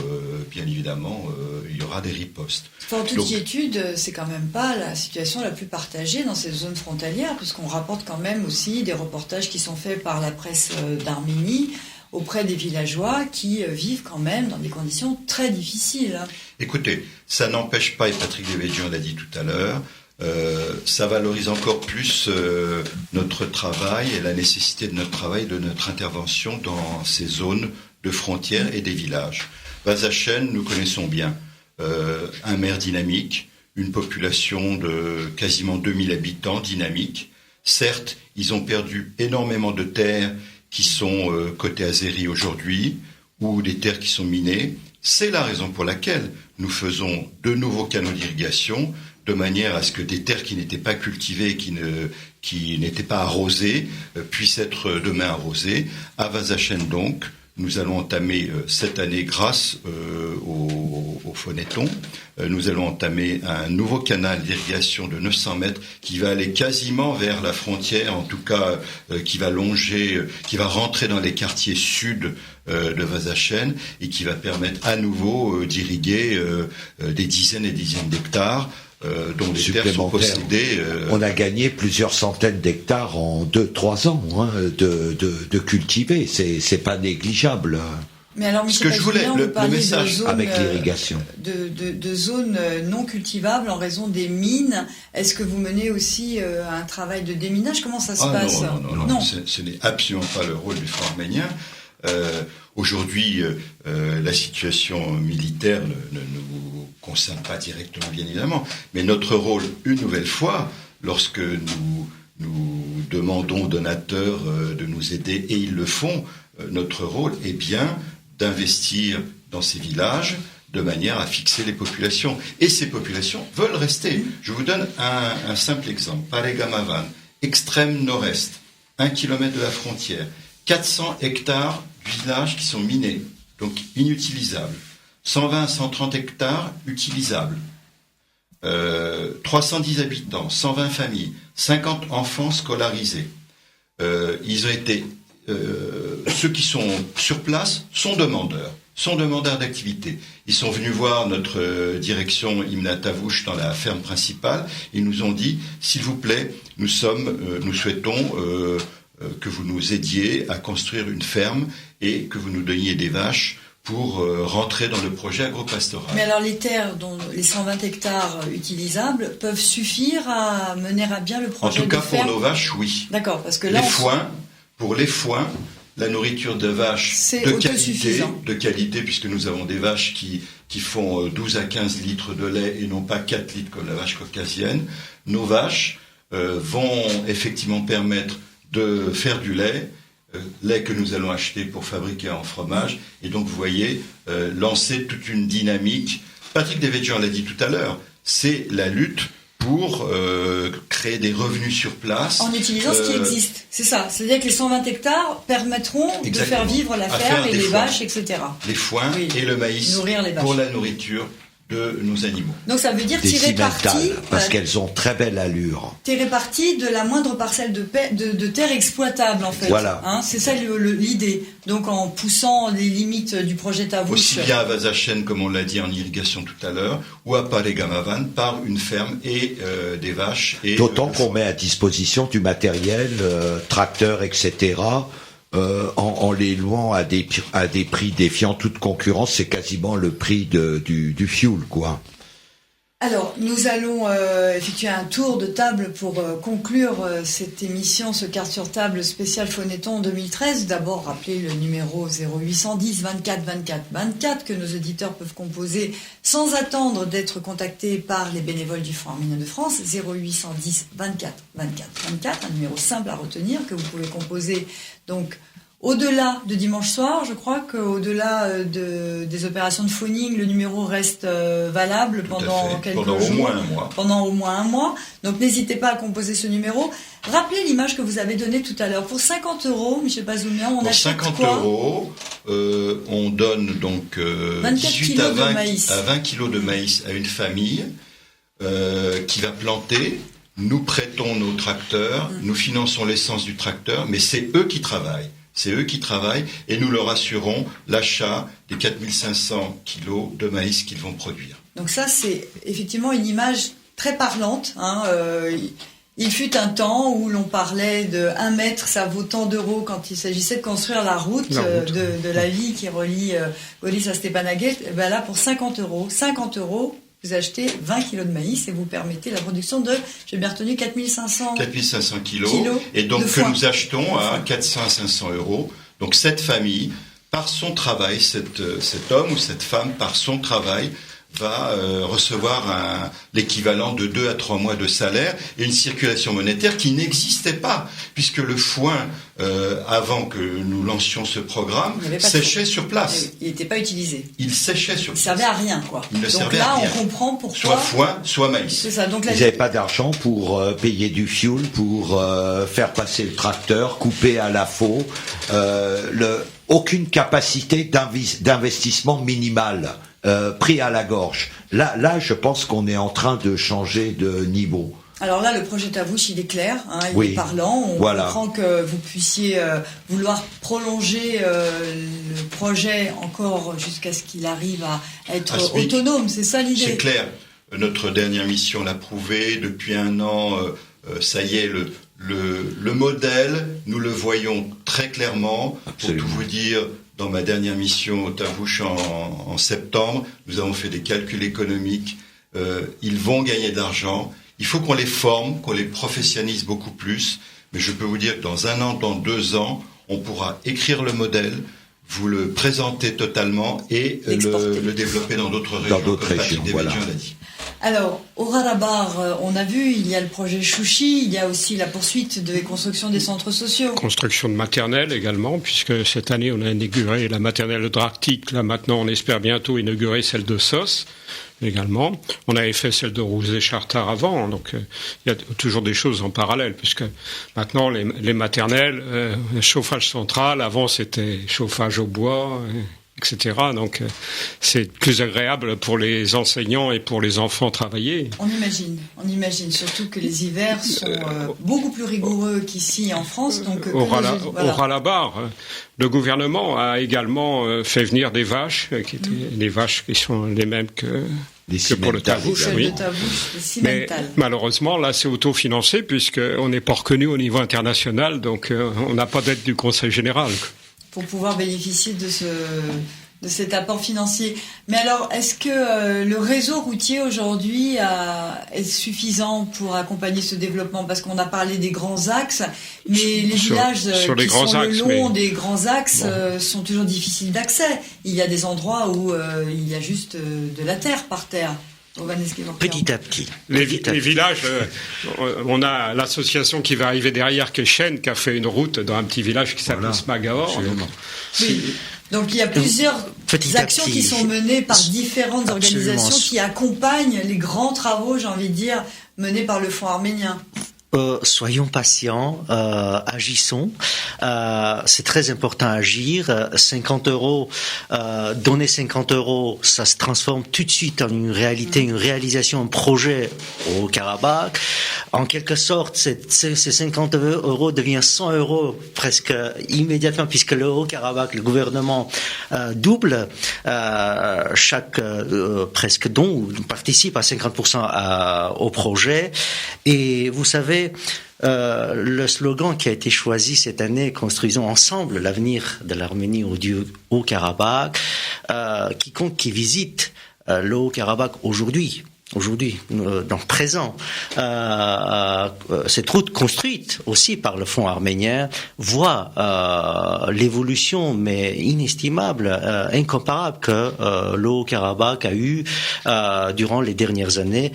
bien évidemment, il y aura des ripostes. En toute quiétude, c'est quand même pas la situation la plus partagée dans ces zones frontalières, puisqu'on rapporte quand même aussi des reportages qui sont faits par la presse d'Arménie auprès des villageois qui vivent quand même dans des conditions très difficiles. Écoutez, ça n'empêche pas, et Patrick Devedjian l'a dit tout à l'heure, ça valorise encore plus notre travail et la nécessité de notre travail, de notre intervention dans ces zones de frontières et des villages. Vazachene, nous connaissons bien. Un maire dynamique, une population de quasiment 2000 habitants dynamique. Certes, ils ont perdu énormément de terres qui sont côté azéri aujourd'hui, ou des terres qui sont minées. C'est la raison pour laquelle nous faisons de nouveaux canaux d'irrigation, de manière à ce que des terres qui n'étaient pas cultivées, qui n'étaient pas arrosées, puissent être demain arrosées. À Vazachene donc, nous allons entamer cette année, grâce au Phonéton, nous allons entamer un nouveau canal d'irrigation de 900 mètres qui va aller quasiment vers la frontière, en tout cas qui va rentrer dans les quartiers sud de Vazachene et qui va permettre à nouveau d'irriguer des dizaines et dizaines d'hectares. Dont les terres sont possédées. On a gagné plusieurs centaines d'hectares en 2-3 ans de cultiver. C'est pas négligeable. Mais alors, ce que je voulais, le message zones, avec l'irrigation, de zones non cultivables en raison des mines. Est-ce que vous menez aussi un travail de déminage? Comment ça se passe? Non. Ce n'est absolument pas le rôle du Front arménien. Aujourd'hui, la situation militaire ne nous concerne pas directement, bien évidemment, mais notre rôle, une nouvelle fois, lorsque nous demandons aux donateurs de nous aider, et ils le font, notre rôle est bien d'investir dans ces villages de manière à fixer les populations. Et ces populations veulent rester. Je vous donne un simple exemple. Paregamavan, extrême nord-est, 1 kilomètre de la frontière, 400 hectares de villages qui sont minés, donc inutilisables. 120 à 130 hectares utilisables. 310 habitants, 120 familles, 50 enfants scolarisés. Ils ont été... ceux qui sont sur place sont demandeurs d'activité. Ils sont venus voir notre direction Imna Tavouche dans la ferme principale. Ils nous ont dit, s'il vous plaît, nous souhaitons que vous nous aidiez à construire une ferme et que vous nous donniez des vaches pour rentrer dans le projet agropastoral. Mais alors les terres, dont les 120 hectares utilisables, peuvent suffire à mener à bien le projet de ferme? En tout cas, pour nos vaches, oui. D'accord, parce que là... Pour les foins, la nourriture de vaches de qualité, puisque nous avons des vaches qui font 12 à 15 litres de lait et non pas 4 litres comme la vache caucasienne. Nos vaches vont effectivement permettre de faire du lait que nous allons acheter pour fabriquer en fromage. Et donc, vous voyez, lancer toute une dynamique. Patrick Devedjian l'a dit tout à l'heure, c'est la lutte pour créer des revenus sur place. En utilisant ce qui existe, c'est ça. C'est-à-dire que les 120 hectares permettront de faire vivre la ferme et les vaches, etc. Les foins et le maïs pour la nourriture de nos animaux. Donc ça veut dire tirer parti... Parce qu'elles ont très belle allure. Tirer parti de la moindre parcelle de terre exploitable, en fait. Voilà. C'est ça l'idée. Donc en poussant les limites du projet Tavouche. Aussi bien à Vazachene, comme on l'a dit en irrigation tout à l'heure, ou à Paregamavan, par une ferme et des vaches. D'autant qu'on met à disposition du matériel, tracteurs, etc., en les louant à des prix défiant toute concurrence. C'est quasiment le prix du fuel, quoi. Alors, nous allons effectuer un tour de table pour conclure cette émission, ce quart sur table spécial Phonéton 2013. D'abord, rappelez le numéro 0810 24 24 24 que nos auditeurs peuvent composer sans attendre d'être contactés par les bénévoles du Front arménien de France. 0810 24 24 24, un numéro simple à retenir que vous pouvez composer donc au-delà de dimanche soir. Je crois qu'au-delà des opérations de phoning, le numéro reste valable pendant quelques jours. Pendant au moins un mois. Donc n'hésitez pas à composer ce numéro. Rappelez l'image que vous avez donnée tout à l'heure. Pour 50 €, M. Bazoumian, on achète quoi ? Pour 50 €, on donne donc 18 à 20 kilos de maïs à une famille qui va planter. Nous prêtons nos tracteurs, nous finançons l'essence du tracteur, mais c'est eux qui travaillent. C'est eux qui travaillent et nous leur assurons l'achat des 4500 kilos de maïs qu'ils vont produire. Donc ça, c'est effectivement une image très parlante. Il fut un temps où l'on parlait de 1 mètre, ça vaut tant d'euros quand il s'agissait de construire la route, de la vie qui relie Golis à Stepanakert. Ben là, pour 50 €, vous achetez 20 kilos de maïs et vous permettez la production de, j'ai bien retenu, 4500 kilos. Et donc que nous achetons à 400 à 500 €. Donc cette famille, par son travail, cet homme ou cette femme, par son travail, va recevoir l'équivalent de 2 à 3 mois de salaire et une circulation monétaire qui n'existait pas, puisque le foin, avant que nous lancions ce programme, séchait sur place. Il n'était pas utilisé. Il séchait sur place. Il servait à rien, quoi. Il ne donc servait là, à rien. On comprend pourquoi. Soit foin, soit maïs. C'est ça. Donc ils n'avaient pas d'argent pour payer du fuel, pour faire passer le tracteur, couper à la faux, aucune capacité d'investissement minimale. Pris à la gorge. Là, je pense qu'on est en train de changer de niveau. Alors là, le projet Tavouche, il est clair, il est parlant. On comprend que vous puissiez vouloir prolonger le projet encore jusqu'à ce qu'il arrive à être autonome. C'est ça l'idée. C'est clair. Notre dernière mission l'a prouvé. Depuis 1 an, ça y est, le modèle, nous le voyons très clairement. Absolument. Pour tout vous dire, dans ma dernière mission au Tavouche en septembre, nous avons fait des calculs économiques. Ils vont gagner d'argent. Il faut qu'on les forme, qu'on les professionnalise beaucoup plus. Mais je peux vous dire que dans 1 an, dans 2 ans, on pourra écrire le modèle, vous le présenter totalement et le développer dans d'autres régions. Dans d'autres régions, voilà. L'a dit. Alors, au Rarabar, on a vu, il y a le projet Chouchi, il y a aussi la poursuite de la construction des centres sociaux. Construction de maternelles également, puisque cette année on a inauguré la maternelle de Dractic, là maintenant on espère bientôt inaugurer celle de Sos également. On avait fait celle de Rouzé-Chartard avant, donc il y a toujours des choses en parallèle, puisque maintenant les maternelles, chauffage central, avant c'était chauffage au bois, etc. Donc c'est plus agréable pour les enseignants et pour les enfants travailler. On imagine surtout que les hivers sont beaucoup plus rigoureux qu'ici en France. Donc au Ralabar, le gouvernement a également fait venir des vaches, des vaches qui sont les mêmes que pour le Tavouche. Mais malheureusement, là, c'est autofinancé puisqu'on n'est pas reconnu au niveau international, donc on n'a pas d'aide du Conseil général. Pour pouvoir bénéficier de cet apport financier. Mais alors, est-ce que le réseau routier aujourd'hui est suffisant pour accompagner ce développement? Parce qu'on a parlé des grands axes, mais les villages qui sont le long des grands axes sont toujours difficiles d'accès. Il y a des endroits où il y a juste de la terre par terre. Petit à petit. Les villages, on a l'association qui va arriver derrière, qui est Chêne, qui a fait une route dans un petit village qui s'appelle Smagaor. Donc il y a plusieurs actions qui sont menées par différentes organisations qui accompagnent les grands travaux, j'ai envie de dire, menés par le Fonds arménien. Soyons patients, agissons. C'est très important à agir. 50 €, donner 50 €, ça se transforme tout de suite en une réalité, une réalisation, un projet au Karabakh. En quelque sorte, ces 50 € deviennent 100 € presque immédiatement, puisque le Haut-Karabakh, le gouvernement double chaque presque don, ou participe à 50% au projet. Et vous savez, le slogan qui a été choisi cette année, construisons ensemble l'avenir de l'Arménie au Haut-Karabakh, quiconque qui visite le Haut-Karabakh aujourd'hui, dans le présent, cette route construite aussi par le Fonds arménien voit l'évolution, mais inestimable, incomparable que le Haut-Karabakh a eu durant les dernières années,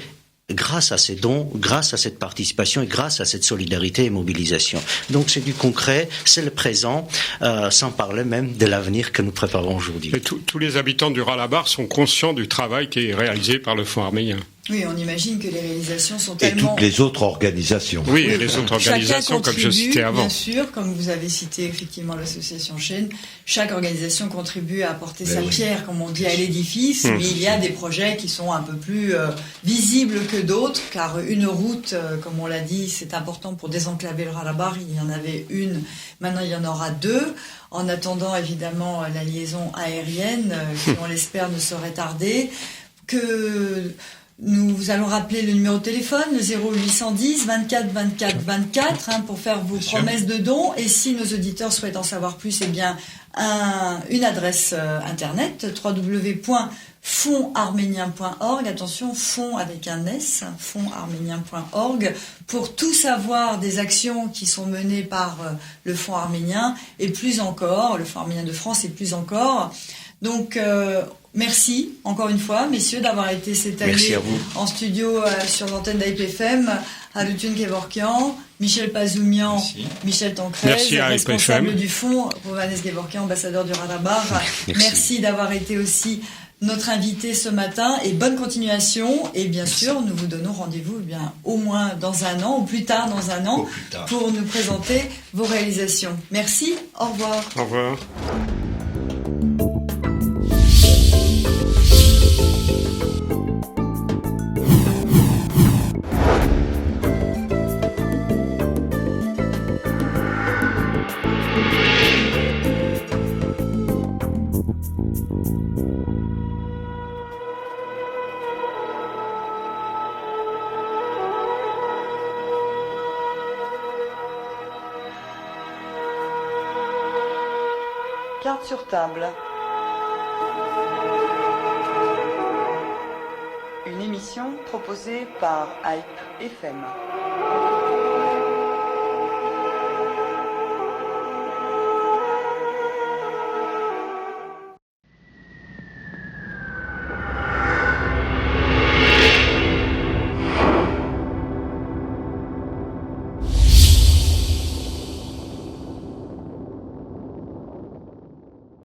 grâce à ces dons, grâce à cette participation et grâce à cette solidarité et mobilisation. Donc c'est du concret, c'est le présent, sans parler même de l'avenir que nous préparons aujourd'hui. Et tous les habitants du Ralabar sont conscients du travail qui est réalisé par le Fonds arménien. Oui, on imagine que les réalisations sont Et tellement... toutes les autres organisations. Oui, et les autres organisations, comme je citais avant. Bien sûr, comme vous avez cité effectivement l'association Chaîne, chaque organisation contribue à apporter sa pierre, comme on dit, à l'édifice, mais il y a des projets qui sont un peu plus visibles que d'autres, car une route, comme on l'a dit, c'est important pour désenclaver le Rarabar. Il y en avait une, maintenant il y en aura deux. En attendant, évidemment, la liaison aérienne, qui on l'espère ne saurait tarder, que... Nous allons rappeler le numéro de téléphone, le 0810 24 24 24, pour faire vos promesses de dons. Et si nos auditeurs souhaitent en savoir plus, eh bien, une adresse internet, www.fondarménien.org. Attention, fonds avec un S, fondarménien.org, pour tout savoir des actions qui sont menées par le Fonds arménien et plus encore, le Fonds arménien de France et plus encore. Donc, merci encore une fois, messieurs, d'avoir été cette année en studio sur l'antenne d'AIPFM. Halutun Kevorkian, Michel Pazoumian, Michel Tancrez, responsable du fonds, Rovanes Kevorkian, ambassadeur du Rarabar. Merci d'avoir été aussi notre invité ce matin et bonne continuation. Et bien sûr, nous vous donnons rendez-vous au moins dans un an, ou plus tard dans un an, pour nous présenter vos réalisations. Merci, au revoir. Au revoir. Carte sur table. Une émission proposée par AIP FM.